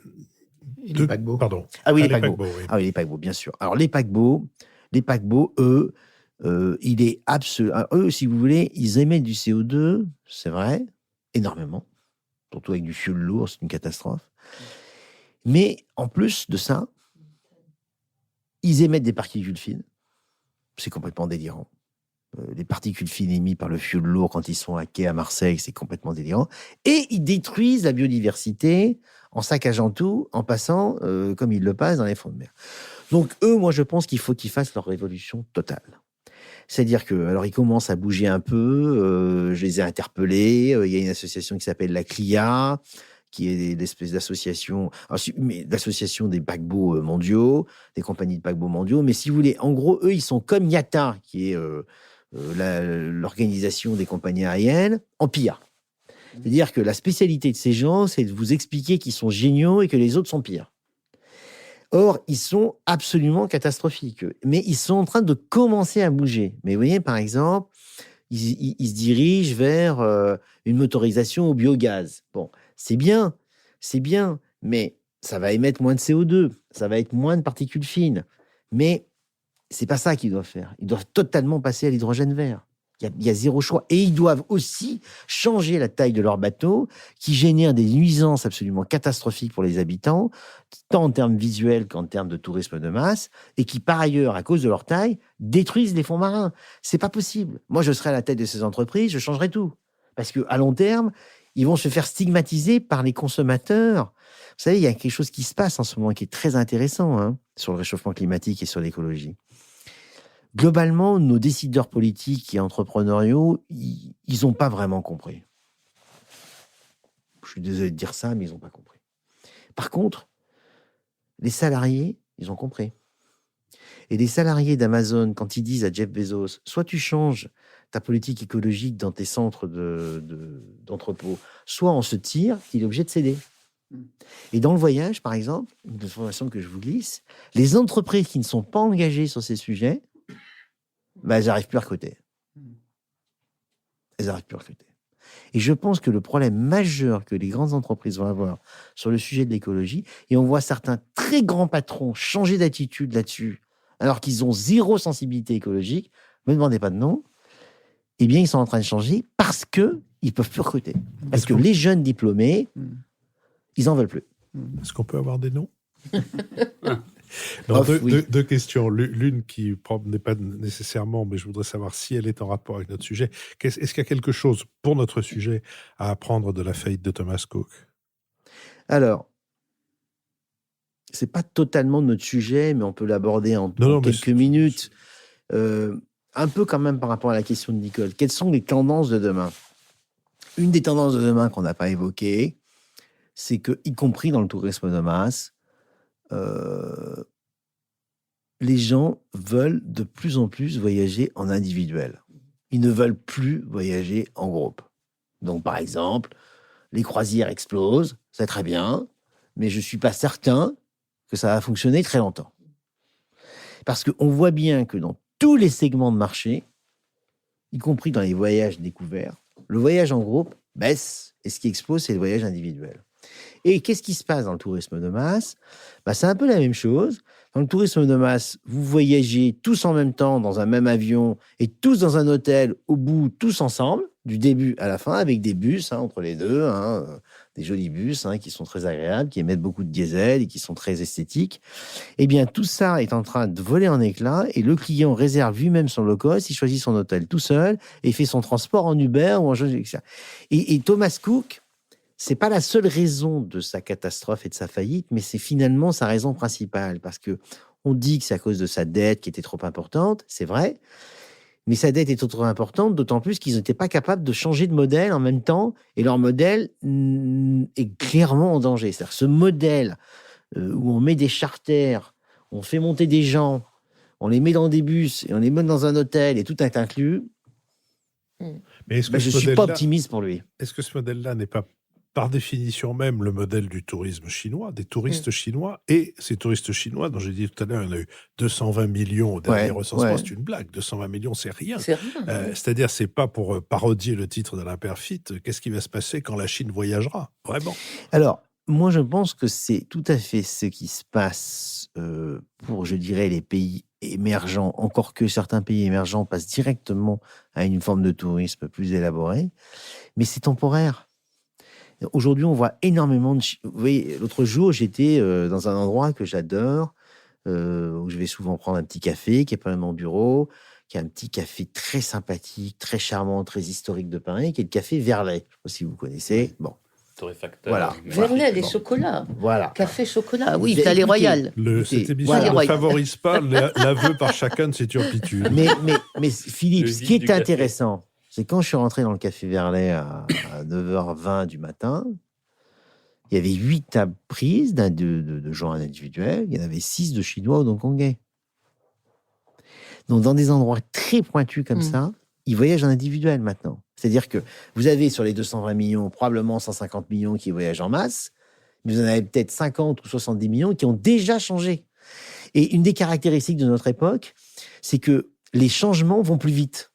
paquebots. Pardon. Ah oui, les paquebots. paquebots. Oui. Ah oui, les paquebots, bien sûr. Alors, les paquebots, eux, il est absolument... Eux, si vous voulez, ils émettent du CO2, c'est vrai, énormément. Surtout avec du fioul lourd, c'est une catastrophe. Mais en plus de ça, ils émettent des particules fines. C'est complètement délirant. Les particules fines émises par le fioul lourd quand ils sont à quai à Marseille, c'est complètement délirant. Et ils détruisent la biodiversité en saccageant tout, en passant, comme ils le passent, dans les fonds de mer. Donc eux, moi, je pense qu'il faut qu'ils fassent leur révolution totale. C'est-à-dire que, alors, ils commencent à bouger un peu. Je les ai interpellés. Il y a une association qui s'appelle la CLIA, qui est l'espèce d'association, l'association des paquebots mondiaux, des compagnies de paquebots mondiaux. Mais si vous voulez, en gros, eux, ils sont comme IATA, qui est l'organisation des compagnies aériennes, en pire. C'est-à-dire que la spécialité de ces gens, c'est de vous expliquer qu'ils sont géniaux et que les autres sont pires. Or, ils sont absolument catastrophiques. Mais ils sont en train de commencer à bouger. Mais vous voyez, par exemple, ils se dirigent vers une motorisation au biogaz. Bon, c'est bien, mais ça va émettre moins de CO2, ça va être moins de particules fines. Mais c'est pas ça qu'ils doivent faire. Ils doivent totalement passer à l'hydrogène vert. Il y a zéro choix. Et ils doivent aussi changer la taille de leur bateau, qui génère des nuisances absolument catastrophiques pour les habitants, tant en termes visuels qu'en termes de tourisme de masse, et qui, par ailleurs, à cause de leur taille, détruisent les fonds marins. C'est pas possible. Moi, je serais à la tête de ces entreprises, je changerais tout. Parce qu'à long terme, ils vont se faire stigmatiser par les consommateurs. Vous savez, il y a quelque chose qui se passe en ce moment qui est très intéressant sur le réchauffement climatique et sur l'écologie. globalement, nos décideurs politiques et entrepreneuriaux, ils n'ont pas vraiment compris. Je suis désolé de dire ça, mais ils n'ont pas compris. Par contre, les salariés, ils ont compris. Et les salariés d'Amazon, quand ils disent à Jeff Bezos, soit tu changes ta politique écologique dans tes centres d'entrepôt, soit on se tire, il est obligé de céder. Et dans le voyage, par exemple, une information que je vous glisse, les entreprises qui ne sont pas engagées sur ces sujets, elles n'arrivent plus à recruter. Elles n'arrivent plus à recruter. Et je pense que le problème majeur que les grandes entreprises vont avoir sur le sujet de l'écologie, et on voit certains très grands patrons changer d'attitude là-dessus, alors qu'ils ont zéro sensibilité écologique, ne me demandez pas de nom, eh bien, ils sont en train de changer parce qu'ils ne peuvent plus recruter. Parce que les jeunes diplômés, ils n'en veulent plus. Est-ce qu'on peut avoir des noms? Non, deux questions. L'une qui n'est pas nécessairement, mais je voudrais savoir si elle est en rapport avec notre sujet. Est-ce qu'il y a quelque chose pour notre sujet à apprendre de la faillite de Thomas Cook? Alors, c'est pas totalement notre sujet, mais on peut l'aborder en quelques minutes. Un peu quand même par rapport à la question de Nicole. Quelles sont les tendances de demain? Une des tendances de demain qu'on n'a pas évoquées, c'est que, y compris dans le tourisme de masse, les gens veulent de plus en plus voyager en individuel. Ils ne veulent plus voyager en groupe. Donc, par exemple, les croisières explosent, c'est très bien, mais je ne suis pas certain que ça va fonctionner très longtemps. Parce qu'on voit bien que dans tous les segments de marché, y compris dans les voyages découverts, le voyage en groupe baisse, et ce qui explose, c'est le voyage individuel. Et qu'est-ce qui se passe dans le tourisme de masse? C'est un peu la même chose. Dans le tourisme de masse, vous voyagez tous en même temps dans un même avion et tous dans un hôtel, au bout, tous ensemble, du début à la fin, avec des bus entre les deux, des jolis bus qui sont très agréables, qui émettent beaucoup de diesel et qui sont très esthétiques. Eh bien, tout ça est en train de voler en éclats et le client réserve lui-même son low cost, il choisit son hôtel tout seul et fait son transport en Uber ou en etc. Et Thomas Cook, c'est pas la seule raison de sa catastrophe et de sa faillite, mais c'est finalement sa raison principale. Parce que on dit que c'est à cause de sa dette qui était trop importante, c'est vrai, mais sa dette était trop importante, d'autant plus qu'ils n'étaient pas capables de changer de modèle en même temps, et leur modèle est clairement en danger. C'est-à-dire ce modèle où on met des charters, on fait monter des gens, on les met dans des bus, et on les met dans un hôtel, et tout est inclus. Mais je ne suis pas optimiste pour lui. Est-ce que ce modèle-là n'est pas par définition même le modèle du tourisme chinois, des touristes chinois, et ces touristes chinois, dont j'ai dit tout à l'heure, il y en a eu 220 millions au dernier recensement, c'est une blague, 220 millions, c'est rien. C'est-à-dire, c'est pas pour parodier le titre de l'imperfite, qu'est-ce qui va se passer quand la Chine voyagera, vraiment? Alors, moi je pense que c'est tout à fait ce qui se passe pour, je dirais, les pays émergents, encore que certains pays émergents passent directement à une forme de tourisme plus élaborée, mais c'est temporaire. Aujourd'hui, on voit énormément de... Vous voyez, l'autre jour, j'étais dans un endroit que j'adore, où je vais souvent prendre un petit café, qui est pas mon bureau, qui est un petit café très sympathique, très charmant, très historique de Paris, qui est le café Verlet. Je ne sais pas si vous connaissez. Bon. Torréfacteur. Voilà. Verlet, les chocolats. Voilà. Café chocolat, oui, Palais Royal. Cette émission ne favorise pas l'aveu par chacun de ses turpitudes. Mais Philippe, ce qui est intéressant, c'est quand je suis rentré dans le café Verlet à 9h20 du matin, il y avait 8 tables prises de gens individuels, il y en avait 6 de Chinois ou d'Hongkongais. Donc, dans des endroits très pointus comme ça, ils voyagent en individuel maintenant. C'est-à-dire que vous avez sur les 220 millions, probablement 150 millions qui voyagent en masse, mais vous en avez peut-être 50 ou 70 millions qui ont déjà changé. Et une des caractéristiques de notre époque, c'est que les changements vont plus vite.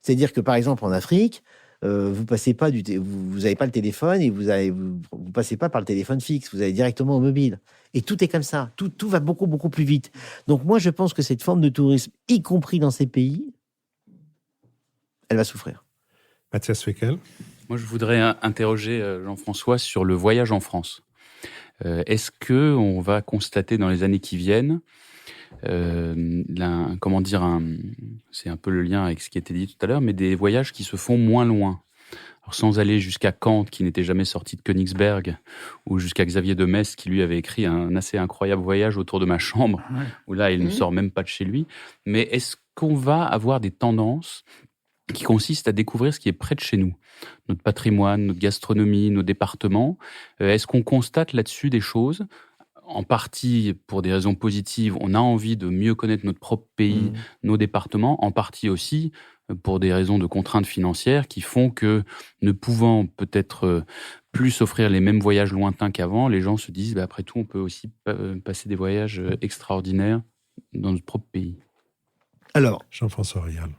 C'est-à-dire que, par exemple, en Afrique, vous passez pas vous n'avez pas le téléphone et vous passez pas par le téléphone fixe, vous allez directement au mobile. Et tout est comme ça. Tout va beaucoup, beaucoup plus vite. Donc, moi, je pense que cette forme de tourisme, y compris dans ces pays, elle va souffrir. Mathias Fekl. Moi, je voudrais interroger Jean-François sur le voyage en France. Est-ce qu'on va constater dans les années qui viennent c'est un peu le lien avec ce qui était dit tout à l'heure, mais des voyages qui se font moins loin. Alors, sans aller jusqu'à Kant, qui n'était jamais sorti de Königsberg, ou jusqu'à Xavier de Metz, qui lui avait écrit un assez incroyable voyage autour de ma chambre, où là, il ne sort même pas de chez lui. Mais est-ce qu'on va avoir des tendances qui consistent à découvrir ce qui est près de chez nous, notre patrimoine, notre gastronomie, nos départements? Est-ce qu'on constate là-dessus des choses? En partie pour des raisons positives, on a envie de mieux connaître notre propre pays, nos départements, en partie aussi pour des raisons de contraintes financières qui font que, ne pouvant peut-être plus s'offrir les mêmes voyages lointains qu'avant, les gens se disent après tout, on peut aussi passer des voyages extraordinaires dans notre propre pays. Alors, Jean-François Rial.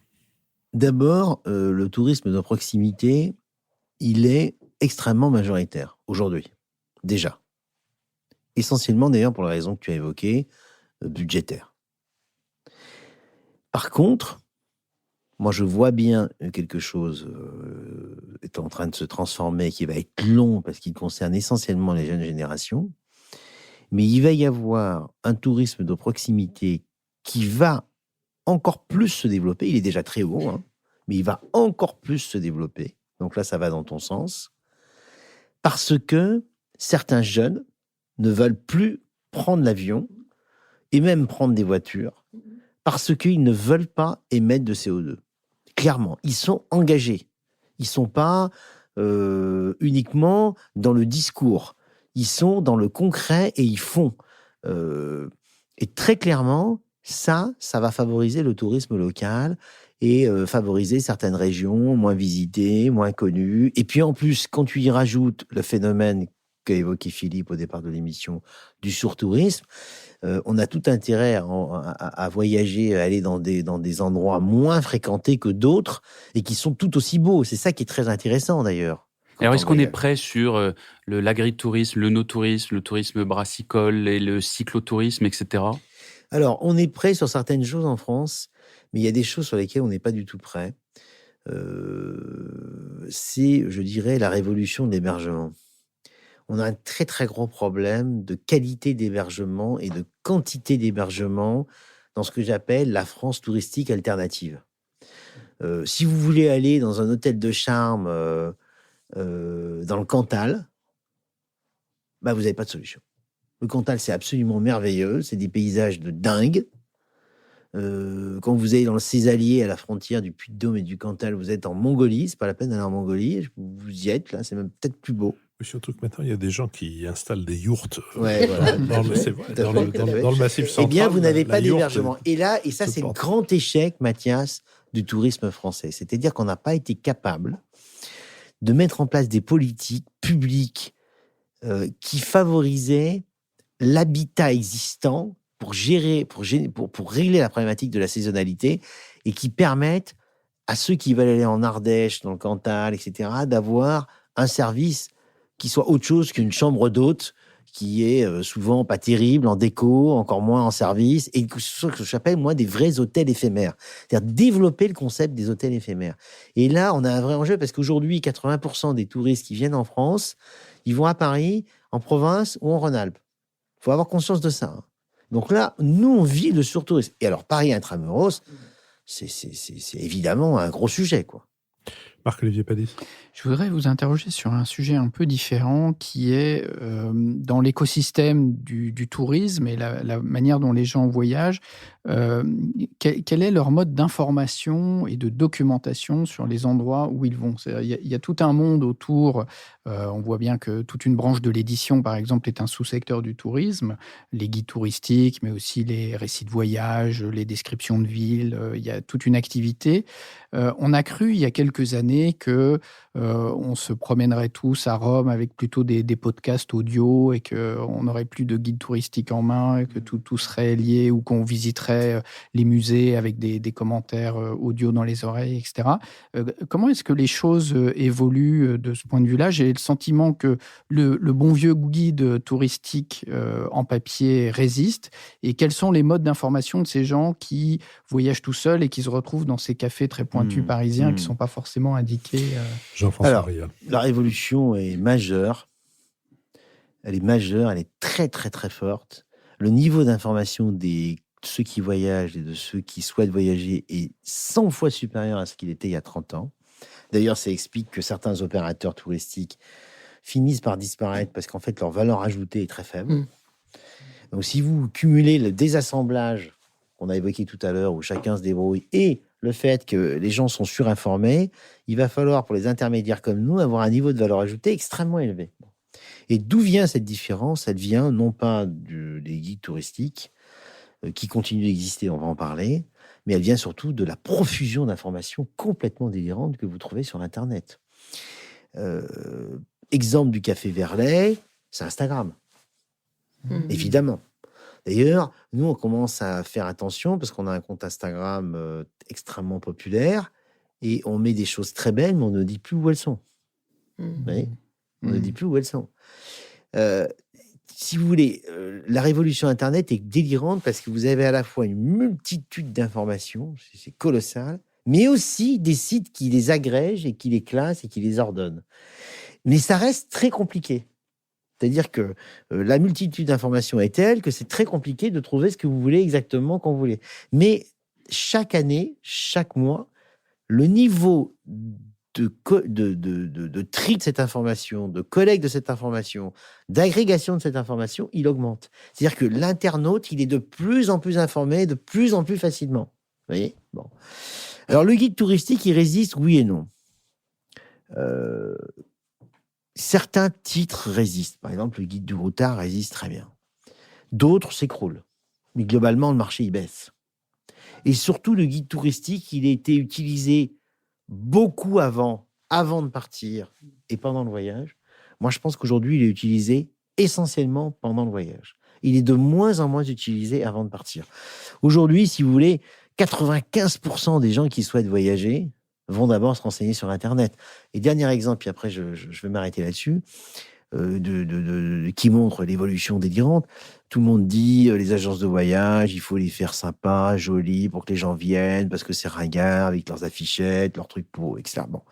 d'abord, le tourisme de proximité, il est extrêmement majoritaire aujourd'hui, déjà. Essentiellement d'ailleurs pour la raison que tu as évoquée, budgétaire. Par contre, moi je vois bien quelque chose est en train de se transformer, qui va être long parce qu'il concerne essentiellement les jeunes générations, mais il va y avoir un tourisme de proximité qui va encore plus se développer. Il est déjà très haut, hein, mais il va encore plus se développer. Donc là, ça va dans ton sens. Parce que certains jeunes ne veulent plus prendre l'avion et même prendre des voitures parce qu'ils ne veulent pas émettre de CO2. Clairement, ils sont engagés. Ils ne sont pas uniquement dans le discours. Ils sont dans le concret et ils font. Et très clairement, ça va favoriser le tourisme local et favoriser certaines régions moins visitées, moins connues. Et puis en plus, quand tu y rajoutes le phénomène qu'a évoqué Philippe au départ de l'émission, du surtourisme, on a tout intérêt à voyager, à aller dans des endroits moins fréquentés que d'autres et qui sont tout aussi beaux. C'est ça qui est très intéressant d'ailleurs. Alors, est-ce qu'on est prêt sur l'agritourisme, le no-tourisme, le tourisme brassicole et le cyclotourisme, etc.? Alors, on est prêt sur certaines choses en France, mais il y a des choses sur lesquelles on n'est pas du tout prêt. C'est, je dirais, la révolution de l'hébergement. On a un très très gros problème de qualité d'hébergement et de quantité d'hébergement dans ce que j'appelle la France touristique alternative. Si vous voulez aller dans un hôtel de charme dans le Cantal, bah vous n'avez pas de solution. Le Cantal, c'est absolument merveilleux, c'est des paysages de dingue. Quand vous allez dans le Césalier, à la frontière du Puy-de-Dôme et du Cantal, vous êtes en Mongolie, c'est pas la peine d'aller en Mongolie, vous y êtes, là, c'est même peut-être plus beau. Surtout que maintenant, il y a des gens qui installent des yourtes ouais, voilà, dans le massif central. Eh bien, vous n'avez pas d'hébergement. Et ça, se c'est le porte. grand échec, Mathias, du tourisme français. C'est-à-dire qu'on n'a pas été capable de mettre en place des politiques publiques qui favorisaient l'habitat existant pour régler la problématique de la saisonnalité et qui permettent à ceux qui veulent aller en Ardèche, dans le Cantal, etc., d'avoir un service qui soit autre chose qu'une chambre d'hôte qui est souvent pas terrible en déco, encore moins en service, et que ce que j'appelle, moi, des vrais hôtels éphémères. C'est-à-dire développer le concept des hôtels éphémères. Et là, on a un vrai enjeu, parce qu'aujourd'hui, 80% des touristes qui viennent en France, ils vont à Paris, en province ou en Rhône-Alpes. Il faut avoir conscience de ça. Hein. Donc là, nous, on vit le surtourisme. Et alors, Paris intramuros, c'est évidemment un gros sujet, quoi. Marc-Olivier Padis. Je voudrais vous interroger sur un sujet un peu différent qui est dans l'écosystème du tourisme et la manière dont les gens voyagent. Quel est leur mode d'information et de documentation sur les endroits où ils vont? Il y a tout un monde autour. On voit bien que toute une branche de l'édition, par exemple, est un sous-secteur du tourisme. Les guides touristiques, mais aussi les récits de voyage, les descriptions de villes. Il y a toute une activité. On a cru il y a quelques années que on se promènerait tous à Rome avec plutôt des podcasts audio et qu'on n'aurait plus de guide touristique en main et que tout serait lié, ou qu'on visiterait les musées avec des commentaires audio dans les oreilles, etc. Comment est-ce que les choses évoluent de ce point de vue-là? J'ai le sentiment que le bon vieux guide touristique en papier résiste. Et quels sont les modes d'information de ces gens qui voyagent tout seuls et qui se retrouvent dans ces cafés très pointus parisiens qui ne sont pas forcément indiqués Jean-François Rial. La révolution est majeure. Elle est majeure, elle est très, très, très forte. Le niveau d'information de ceux qui voyagent et de ceux qui souhaitent voyager est 100 fois supérieur à ce qu'il était il y a 30 ans. D'ailleurs, ça explique que certains opérateurs touristiques finissent par disparaître parce qu'en fait, leur valeur ajoutée est très faible. Donc, si vous cumulez le désassemblage qu'on a évoqué tout à l'heure, où chacun se débrouille, et le fait que les gens sont surinformés, il va falloir, pour les intermédiaires comme nous, avoir un niveau de valeur ajoutée extrêmement élevé. Et d'où vient cette différence? Elle vient non pas des guides touristiques, qui continuent d'exister, on va en parler, mais elle vient surtout de la profusion d'informations complètement délirantes que vous trouvez sur Internet. Exemple du café Verlet, c'est Instagram, évidemment. D'ailleurs, nous, on commence à faire attention parce qu'on a un compte Instagram extrêmement populaire et on met des choses très belles, mais on ne dit plus où elles sont. Vous voyez, on ne dit plus où elles sont. Si vous voulez, la révolution Internet est délirante parce que vous avez à la fois une multitude d'informations, c'est colossal, mais aussi des sites qui les agrègent et qui les classent et qui les ordonnent. Mais ça reste très compliqué. C'est-à-dire que la multitude d'informations est telle que c'est très compliqué de trouver ce que vous voulez exactement quand vous voulez. Mais chaque année, chaque mois, le niveau de tri de cette information, de collecte de cette information, d'agrégation de cette information, il augmente. C'est-à-dire que l'internaute, il est de plus en plus informé, de plus en plus facilement. Vous voyez ? Bon. Alors, le guide touristique, il résiste, oui et non. Certains titres résistent. Par exemple, le guide du routard résiste très bien. D'autres s'écroulent. Mais globalement, le marché, il baisse. Et surtout, le guide touristique, il a été utilisé beaucoup avant de partir et pendant le voyage. Moi, je pense qu'aujourd'hui, il est utilisé essentiellement pendant le voyage. Il est de moins en moins utilisé avant de partir. Aujourd'hui, si vous voulez, 95% des gens qui souhaitent voyager vont d'abord se renseigner sur Internet. Et dernier exemple, puis après, je vais m'arrêter là-dessus, qui montre l'évolution délirante. Tout le monde dit, les agences de voyage, il faut les faire sympas, jolies, pour que les gens viennent, parce que c'est ringard, avec leurs affichettes, leurs trucs pour, etc. Bon.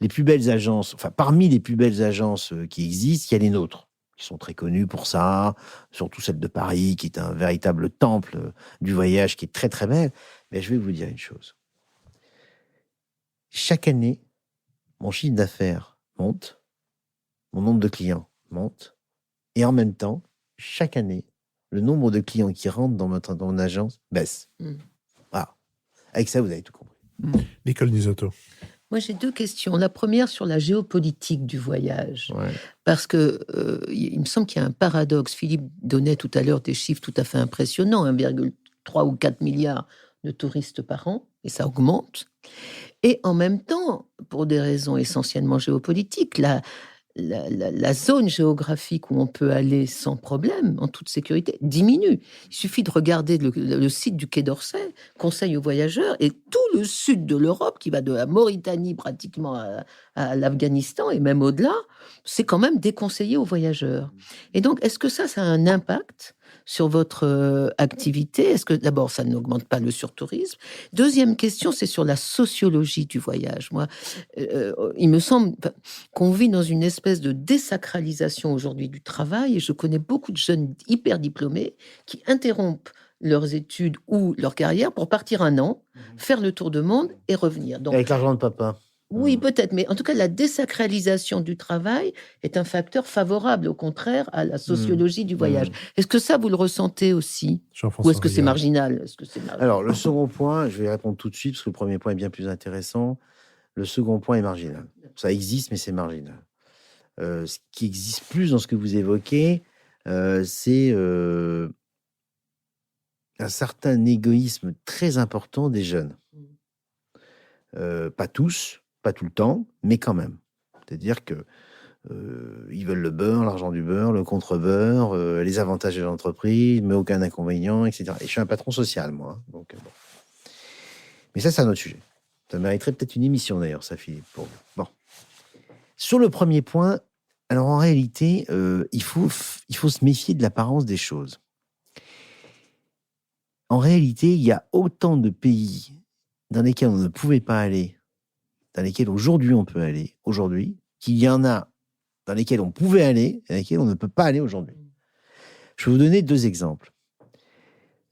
Les plus belles agences, enfin, parmi les plus belles agences qui existent, il y a les nôtres, qui sont très connues pour ça, surtout celle de Paris, qui est un véritable temple du voyage, qui est très, très belle. Mais je vais vous dire une chose. Chaque année, mon chiffre d'affaires monte, mon nombre de clients monte, et en même temps, chaque année, le nombre de clients qui rentrent dans mon agence baisse. Voilà. Avec ça, vous avez tout compris. Nicole Nisotto. Moi, j'ai deux questions. La première sur la géopolitique du voyage. Ouais. Parce que il me semble qu'il y a un paradoxe. Philippe donnait tout à l'heure des chiffres tout à fait impressionnants, 1,3 ou 4 milliards de touristes par an, et ça augmente. Et en même temps, pour des raisons essentiellement géopolitiques, la zone géographique où on peut aller sans problème, en toute sécurité, diminue. Il suffit de regarder le site du Quai d'Orsay, conseil aux voyageurs, et tout le sud de l'Europe, qui va de la Mauritanie pratiquement à l'Afghanistan, et même au-delà, c'est quand même déconseillé aux voyageurs. Et donc, est-ce que ça a un impact sur votre activité? Est-ce que, d'abord, ça n'augmente pas le surtourisme? Deuxième question, c'est sur la sociologie du voyage. Moi, il me semble qu'on vit dans une espèce de désacralisation aujourd'hui du travail, et je connais beaucoup de jeunes hyper diplômés qui interrompent leurs études ou leur carrière pour partir un an, faire le tour du monde et revenir. Donc, Avec l'argent de papa. oui, peut-être, mais en tout cas, la désacralisation du travail est un facteur favorable, au contraire, à la sociologie du voyage. Est-ce que ça, vous le ressentez aussi? Ou est-ce que c'est marginal? Alors, le second point, je vais répondre tout de suite, parce que le premier point est bien plus intéressant. Le second point est marginal. Ça existe, mais c'est marginal. Ce qui existe plus dans ce que vous évoquez, c'est un certain égoïsme très important des jeunes. Pas tous, pas tout le temps, mais quand même. C'est-à-dire que ils veulent le beurre, l'argent du beurre, le contre-beurre, les avantages de l'entreprise, mais aucun inconvénient, etc. Et je suis un patron social, moi. Donc, bon. Mais ça, c'est un autre sujet. Ça mériterait peut-être une émission, d'ailleurs, ça, Philippe, pour vous. Bon. Sur le premier point, alors en réalité, il faut se méfier de l'apparence des choses. En réalité, il y a autant de pays dans lesquels on ne pouvait pas aller, dans lesquels aujourd'hui on peut aller, aujourd'hui, qu'il y en a dans lesquels on pouvait aller et dans lesquels on ne peut pas aller aujourd'hui. Je vais vous donner deux exemples.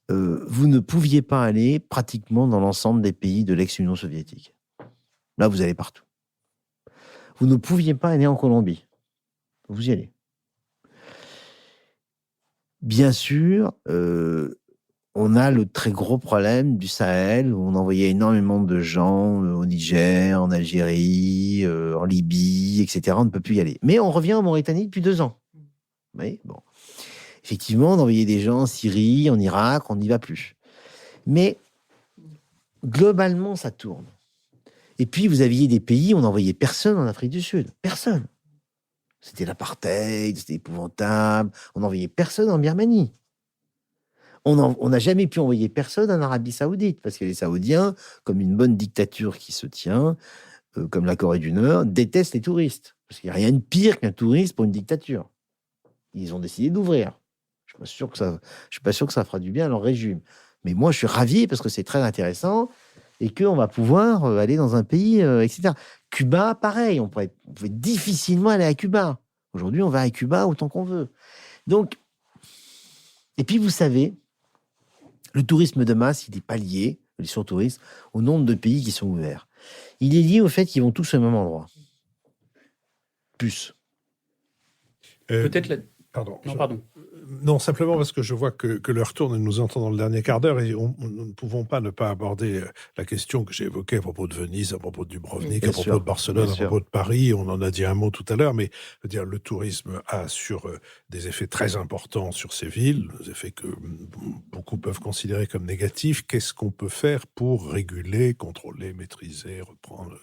Vous ne pouviez pas aller pratiquement dans l'ensemble des pays de l'ex-Union soviétique. Là, vous allez partout. Vous ne pouviez pas aller en Colombie. Vous y allez. Bien sûr, on a le très gros problème du Sahel, où on envoyait énormément de gens au Niger, en Algérie, en Libye, etc. On ne peut plus y aller. Mais on revient en Mauritanie depuis 2 ans. Oui, bon. Effectivement, on envoyait des gens en Syrie, en Irak, on n'y va plus. Mais globalement, ça tourne. Et puis, vous aviez des pays où on n'envoyait personne en Afrique du Sud. Personne. C'était l'apartheid, c'était épouvantable. On n'envoyait personne en Birmanie. On n'a jamais pu envoyer personne en Arabie Saoudite, parce que les Saoudiens, comme une bonne dictature qui se tient, comme la Corée du Nord, détestent les touristes. Parce qu'il n'y a rien de pire qu'un touriste pour une dictature. Ils ont décidé d'ouvrir. Je ne suis pas sûr que ça fera du bien à leur régime. Mais moi, je suis ravi parce que c'est très intéressant et qu'on va pouvoir aller dans un pays, etc. Cuba, pareil, on pouvait difficilement aller à Cuba. Aujourd'hui, on va à Cuba autant qu'on veut. Donc, et puis vous savez, le tourisme de masse, il n'est pas lié, le surtourisme, au nombre de pays qui sont ouverts. Il est lié au fait qu'ils vont tous au même endroit. Plus. Peut-être la... Pardon. Non, pardon. Non, simplement parce que je vois que l'heure tourne et nous entendons le dernier quart d'heure et nous ne pouvons pas ne pas aborder la question que j'ai évoquée à propos de Venise, à propos de Dubrovnik, à propos de Barcelone, à propos de Paris. On en a dit un mot tout à l'heure, mais je veux dire, le tourisme a des effets très importants sur ces villes, des effets que beaucoup peuvent considérer comme négatifs. Qu'est-ce qu'on peut faire pour réguler, contrôler, maîtriser, reprendre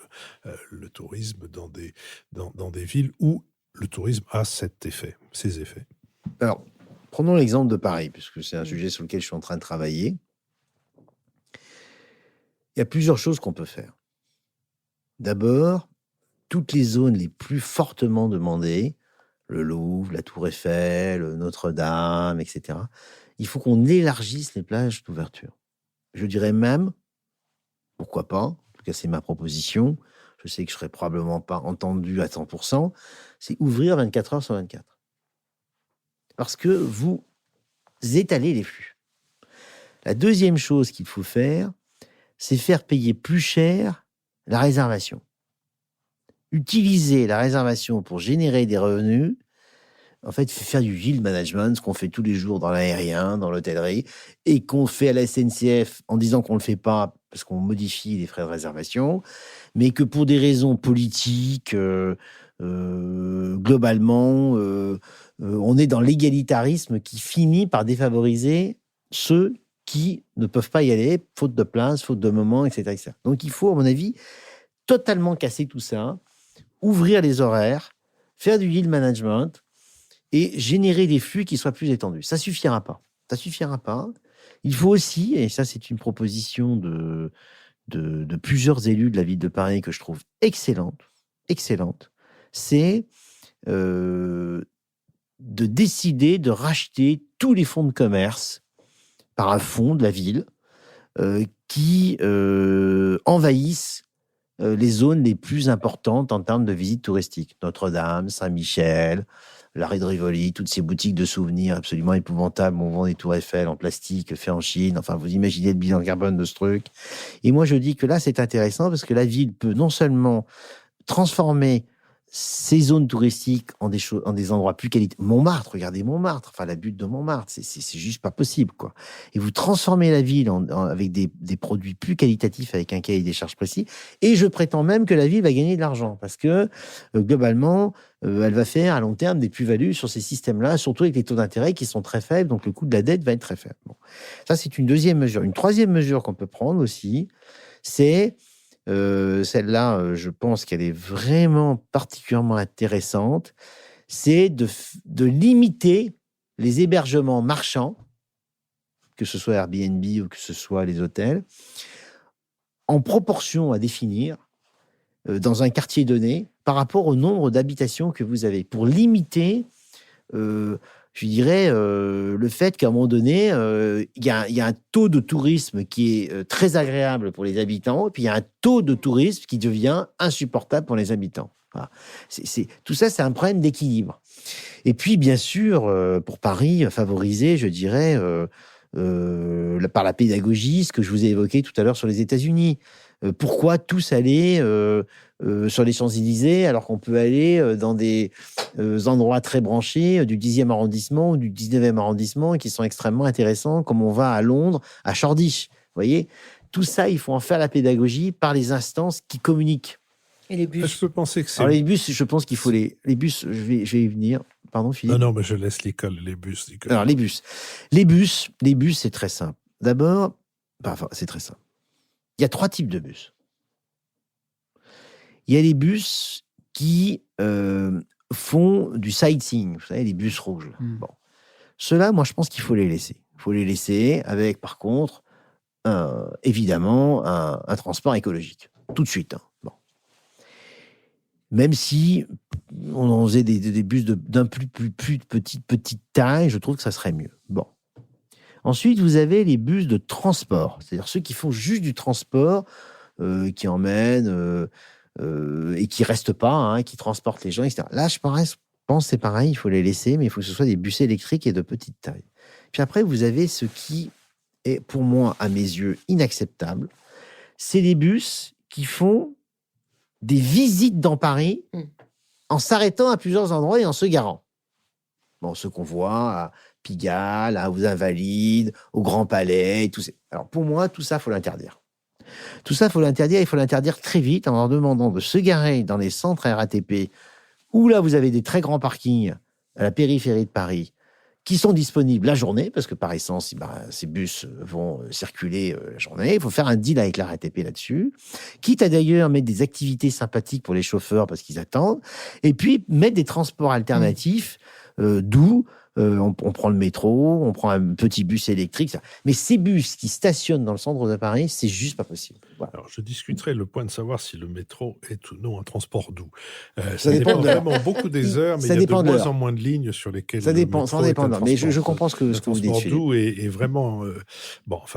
le tourisme dans des villes où le tourisme a ces effets? Alors, prenons l'exemple de Paris, puisque c'est un sujet sur lequel je suis en train de travailler. Il y a plusieurs choses qu'on peut faire. D'abord, toutes les zones les plus fortement demandées, le Louvre, la Tour Eiffel, Notre-Dame, etc., il faut qu'on élargisse les plages d'ouverture. Je dirais même, pourquoi pas, en tout cas c'est ma proposition, je sais que je ne serai probablement pas entendu à 100%, c'est ouvrir 24 heures sur 24. Parce que vous étalez les flux. La deuxième chose qu'il faut faire, c'est faire payer plus cher la réservation. Utiliser la réservation pour générer des revenus, en fait, faire du yield management, ce qu'on fait tous les jours dans l'aérien, dans l'hôtellerie, et qu'on fait à la SNCF en disant qu'on ne le fait pas parce qu'on modifie les frais de réservation, mais que pour des raisons politiques, globalement, on est dans l'égalitarisme qui finit par défavoriser ceux qui ne peuvent pas y aller, faute de place, faute de moment, etc., etc. Donc il faut, à mon avis, totalement casser tout ça, ouvrir les horaires, faire du yield management et générer des flux qui soient plus étendus. Ça suffira pas. Ça suffira pas. Il faut aussi, et ça c'est une proposition de plusieurs élus de la ville de Paris que je trouve excellente, c'est de décider de racheter tous les fonds de commerce par un fonds de la ville qui envahissent les zones les plus importantes en termes de visites touristiques. Notre-Dame, Saint-Michel, l'arrêt de Rivoli, toutes ces boutiques de souvenirs absolument épouvantables. On vend des tours Eiffel en plastique, fait en Chine. Enfin, vous imaginez le bilan carbone de ce truc. Et moi, je dis que là, c'est intéressant parce que la ville peut non seulement transformer ces zones touristiques en des endroits plus qualitatifs. Montmartre, regardez Montmartre, enfin la butte de Montmartre, c'est juste pas possible, quoi. Et vous transformez la ville avec des produits plus qualitatifs, avec un cahier des charges précis. Et je prétends même que la ville va gagner de l'argent parce que globalement, elle va faire à long terme des plus-values sur ces systèmes-là, surtout avec les taux d'intérêt qui sont très faibles, donc le coût de la dette va être très faible. Bon. Ça, c'est une deuxième mesure. Une troisième mesure qu'on peut prendre aussi, c'est celle-là, je pense qu'elle est vraiment particulièrement intéressante, c'est de limiter les hébergements marchands, que ce soit Airbnb ou que ce soit les hôtels, en proportion à définir dans un quartier donné par rapport au nombre d'habitations que vous avez, pour limiter je dirais, le fait qu'à un moment donné, il y a un taux de tourisme qui est très agréable pour les habitants, et puis il y a un taux de tourisme qui devient insupportable pour les habitants. Voilà. Tout ça, c'est un problème d'équilibre. Et puis, bien sûr, pour Paris, favoriser, je dirais, par la pédagogie, ce que je vous ai évoqué tout à l'heure sur les États-Unis. Pourquoi tous aller sur les Champs-Élysées alors qu'on peut aller dans des endroits très branchés du 10e arrondissement ou du 19e arrondissement qui sont extrêmement intéressants, comme on va à Londres, à Shoreditch. Vous voyez, tout ça, il faut en faire la pédagogie par les instances qui communiquent. Et les Je bus. peux penser que c'est... Alors les bus, je pense qu'il faut les bus, je vais y venir. Pardon, Philippe. Non, mais je laisse l'école, les bus. Alors les bus, c'est très simple. D'abord, c'est très simple. Il y a 3 types de bus. Il y a les bus qui font du sightseeing, vous savez, les bus rouges. Bon. Ceux-là, moi, je pense qu'il faut les laisser. Il faut les laisser avec, par contre, évidemment, un transport écologique. Tout de suite. Hein. Bon. Même si on en faisait des bus d'un plus petite taille, je trouve que ça serait mieux. Bon. Ensuite, vous avez les bus de transport, c'est-à-dire ceux qui font juste du transport, qui emmènent et qui restent pas, hein, qui transportent les gens, etc. Là, je pense c'est pareil, il faut les laisser, mais il faut que ce soit des bus électriques et de petite taille. Puis après, vous avez ce qui est, pour moi, à mes yeux, inacceptable. C'est les bus qui font des visites dans Paris en s'arrêtant à plusieurs endroits et en se garant. Bon, ceux qu'on voit à Pigalle, aux Invalides, au Grand Palais, tout ça. Alors, pour moi, tout ça, il faut l'interdire. Tout ça, il faut l'interdire très vite en leur demandant de se garer dans les centres RATP où là, vous avez des très grands parkings à la périphérie de Paris qui sont disponibles la journée, parce que par essence, ces bus vont circuler la journée. Il faut faire un deal avec la RATP là-dessus, quitte à d'ailleurs mettre des activités sympathiques pour les chauffeurs parce qu'ils attendent, et puis mettre des transports alternatifs d'où on prend le métro, on prend un petit bus électrique. Mais ces bus qui stationnent dans le centre de Paris, c'est juste pas possible. Voilà. Alors, je discuterai le point de savoir si le métro est ou non un transport doux. Ça dépend de vraiment beaucoup des heures, mais il y a de moins en moins de lignes sur lesquelles ça dépend. Mais je comprends ce que vous dites. Le transport doux est vraiment...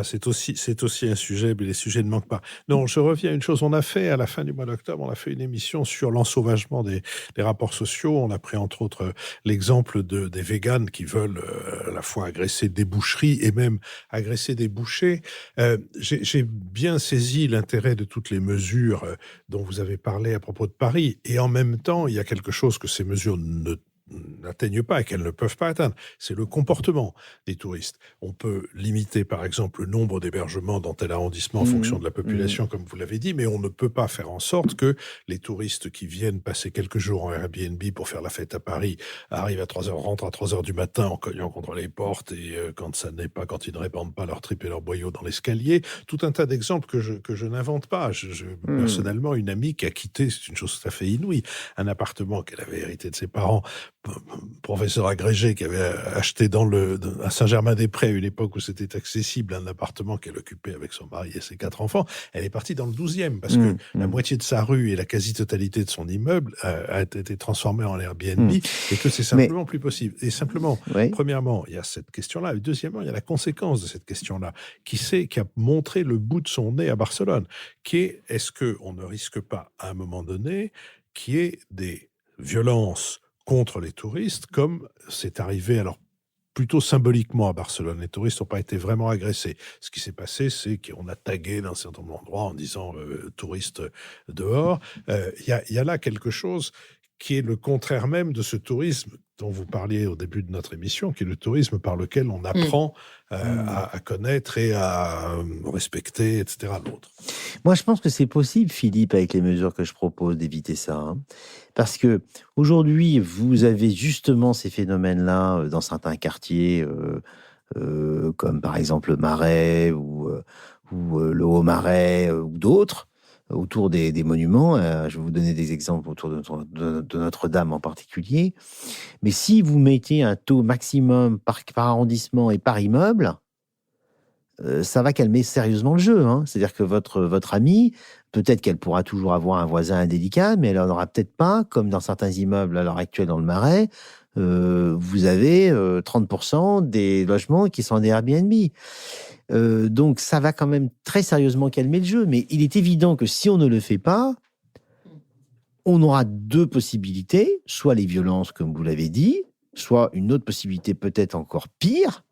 c'est aussi un sujet, mais les sujets ne manquent pas. Non, je reviens à une chose. On a fait, à la fin du mois d'octobre, on a fait une émission sur l'ensauvagement des rapports sociaux. On a pris, entre autres, l'exemple des véganes qui veulent à la fois agresser des boucheries et même agresser des bouchers. J'ai bien saisi l'intérêt de toutes les mesures dont vous avez parlé à propos de Paris. Et en même temps, il y a quelque chose que ces mesures n'atteignent pas et qu'elles ne peuvent pas atteindre. C'est le comportement des touristes. On peut limiter, par exemple, le nombre d'hébergements dans tel arrondissement en fonction de la population, comme vous l'avez dit, mais on ne peut pas faire en sorte que les touristes qui viennent passer quelques jours en Airbnb pour faire la fête à Paris arrivent à 3h, rentrent à 3h du matin en cognant contre les portes et quand ils ne répandent pas leur tripes et leurs boyaux dans l'escalier. Tout un tas d'exemples que je n'invente pas. Personnellement, une amie qui a quitté, c'est une chose tout à fait inouïe, un appartement qu'elle avait hérité de ses parents, professeur agrégé qui avait acheté à Saint-Germain-des-Prés à une époque où c'était accessible, un appartement qu'elle occupait avec son mari et ses 4 enfants. Elle est partie dans le 12e parce que la moitié de sa rue et la quasi-totalité de son immeuble a été transformée en Airbnb et que c'est simplement plus possible. Et simplement, premièrement, il y a cette question-là. Et deuxièmement, il y a la conséquence de cette question-là qui a montré le bout de son nez à Barcelone, qui est, est-ce qu'on ne risque pas à un moment donné qu'il y ait des violences contre les touristes, comme c'est arrivé alors plutôt symboliquement à Barcelone. Les touristes n'ont pas été vraiment agressés. Ce qui s'est passé, c'est qu'on a tagué dans un certain nombre d'endroits en disant touristes dehors. Il y a là quelque chose qui est le contraire même de ce tourisme dont vous parliez au début de notre émission, qui est le tourisme par lequel on apprend à connaître et à respecter, etc., l'autre. Moi, je pense que c'est possible, Philippe, avec les mesures que je propose, d'éviter ça. Hein. Parce que aujourd'hui, vous avez justement ces phénomènes-là dans certains quartiers, comme par exemple le Marais ou le Haut-Marais ou d'autres, autour des monuments. Je vais vous donner des exemples autour de Notre-Dame en particulier. Mais si vous mettez un taux maximum par arrondissement et par immeuble, ça va calmer sérieusement le jeu. Hein. C'est-à-dire que votre amie, peut-être qu'elle pourra toujours avoir un voisin indélicat, mais elle n'en aura peut-être pas, comme dans certains immeubles à l'heure actuelle dans le Marais, vous avez 30% des logements qui sont des Airbnb. Donc ça va quand même très sérieusement calmer le jeu. Mais il est évident que si on ne le fait pas, on aura 2 possibilités, soit les violences, comme vous l'avez dit, soit une autre possibilité peut-être encore pire,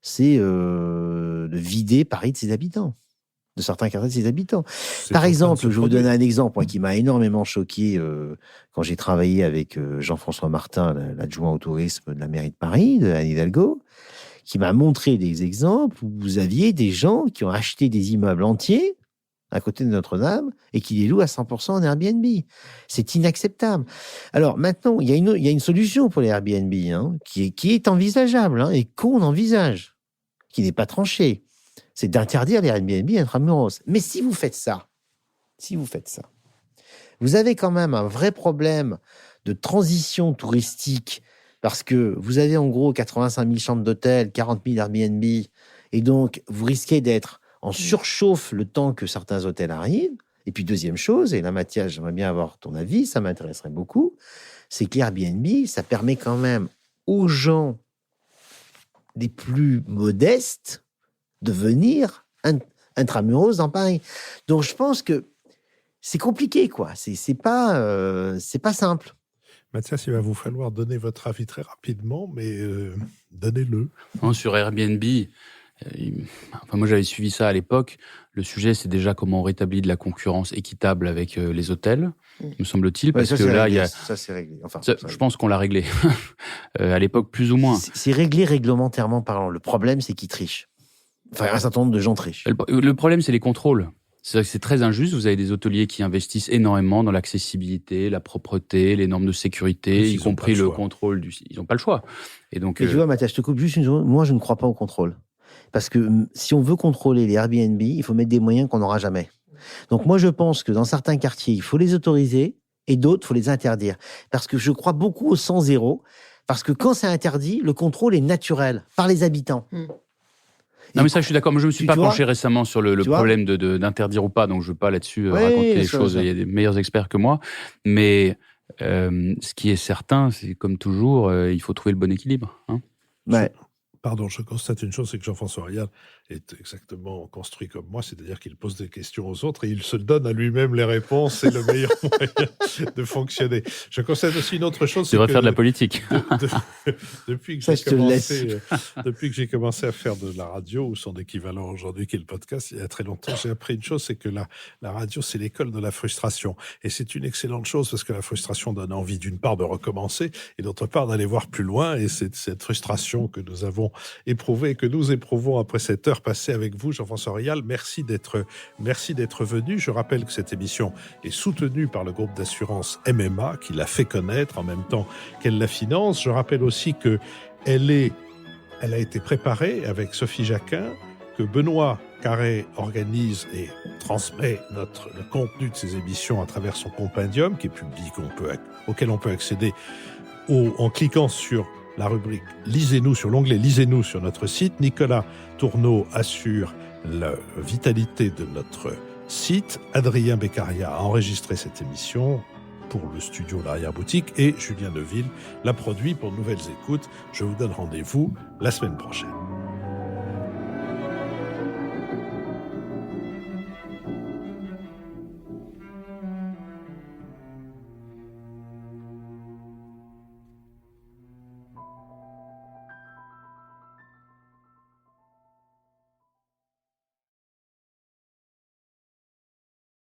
c'est de vider Paris de ses habitants. de certains quartiers de ses habitants. C'est Par en train de exemple, se je vais vous donner produire. un exemple moi, qui m'a énormément choqué quand j'ai travaillé avec Jean-François Martin, l'adjoint au tourisme de la mairie de Paris, de Anne Hidalgo, qui m'a montré des exemples où vous aviez des gens qui ont acheté des immeubles entiers à côté de Notre-Dame et qui les louent à 100% en Airbnb. C'est inacceptable. Alors maintenant, il y a une solution pour les Airbnb hein, qui est envisageable hein, et qu'on envisage, qui n'est pas tranchée. C'est d'interdire les Airbnb intramuros. Mais si vous faites ça, vous avez quand même un vrai problème de transition touristique parce que vous avez en gros 85 000 chambres d'hôtel, 40 000 Airbnb et donc vous risquez d'être en surchauffe le temps que certains hôtels arrivent. Et puis deuxième chose, et là Mathias, j'aimerais bien avoir ton avis, ça m'intéresserait beaucoup, c'est que l'Airbnb, ça permet quand même aux gens les plus modestes de venir intramuros dans Paris. Donc je pense que c'est compliqué, quoi. C'est pas simple. Mathias, il va vous falloir donner votre avis très rapidement, mais donnez-le. Non, sur Airbnb, moi j'avais suivi ça à l'époque. Le sujet, c'est déjà comment on rétablit de la concurrence équitable avec les hôtels, me semble-t-il, parce ça, que c'est là, réglé, il y a. Ça, c'est réglé. Enfin, Je pense qu'on l'a réglé. À l'époque, plus ou moins. C'est réglé réglementairement parlant. Le problème, c'est qu'ils trichent. Enfin, un certain nombre de gens trichent. Le problème, c'est les contrôles. C'est très injuste. Vous avez des hôteliers qui investissent énormément dans l'accessibilité, la propreté, les normes de sécurité, y compris le contrôle du. Ils n'ont pas le choix. Et donc. Et tu vois, Mathias, je te coupe juste une seconde. Moi, je ne crois pas au contrôle. Parce que si on veut contrôler les Airbnb, il faut mettre des moyens qu'on n'aura jamais. Donc moi, je pense que dans certains quartiers, il faut les autoriser et d'autres, il faut les interdire. Parce que je crois beaucoup au 100-0. Parce que quand c'est interdit, le contrôle est naturel par les habitants. Non, mais ça, je suis d'accord. Moi, je me suis pas penché récemment sur le problème d'interdire ou pas, donc je veux pas là-dessus raconter les choses. Il y a des meilleurs experts que moi. Mais ce qui est certain, c'est comme toujours, il faut trouver le bon équilibre. Hein. Ouais. Pardon, je constate une chose, c'est que Jean-François Rial est exactement construit comme moi, c'est-à-dire qu'il pose des questions aux autres et il se donne à lui-même les réponses. C'est le meilleur moyen de fonctionner. Je constate aussi une autre chose. Tu devrais faire de la politique. Depuis que j'ai commencé à faire de la radio, ou son équivalent aujourd'hui qui est le podcast, il y a très longtemps, j'ai appris une chose, c'est que la radio, c'est l'école de la frustration. Et c'est une excellente chose parce que la frustration donne envie, d'une part, de recommencer et d'autre part, d'aller voir plus loin. Et c'est cette frustration que nous avons éprouvée, que nous éprouvons après cette heure passée avec vous, Jean-François Rial. Merci d'être venu. Je rappelle que cette émission est soutenue par le groupe d'assurance MMA qui l'a fait connaître en même temps qu'elle la finance. Je rappelle aussi que elle a été préparée avec Sophie Jacquin, que Benoît Carré organise et transmet le contenu de ces émissions à travers son compendium qui est public, auquel on peut accéder en cliquant sur la rubrique Lisez-nous, sur l'onglet Lisez-nous sur notre site. Nicolas Tourneau assure la vitalité de notre site. Adrien Beccaria a enregistré cette émission pour le studio L'Arrière-Boutique et Julien Neuville l'a produit pour Nouvelles Écoutes. Je vous donne rendez-vous la semaine prochaine.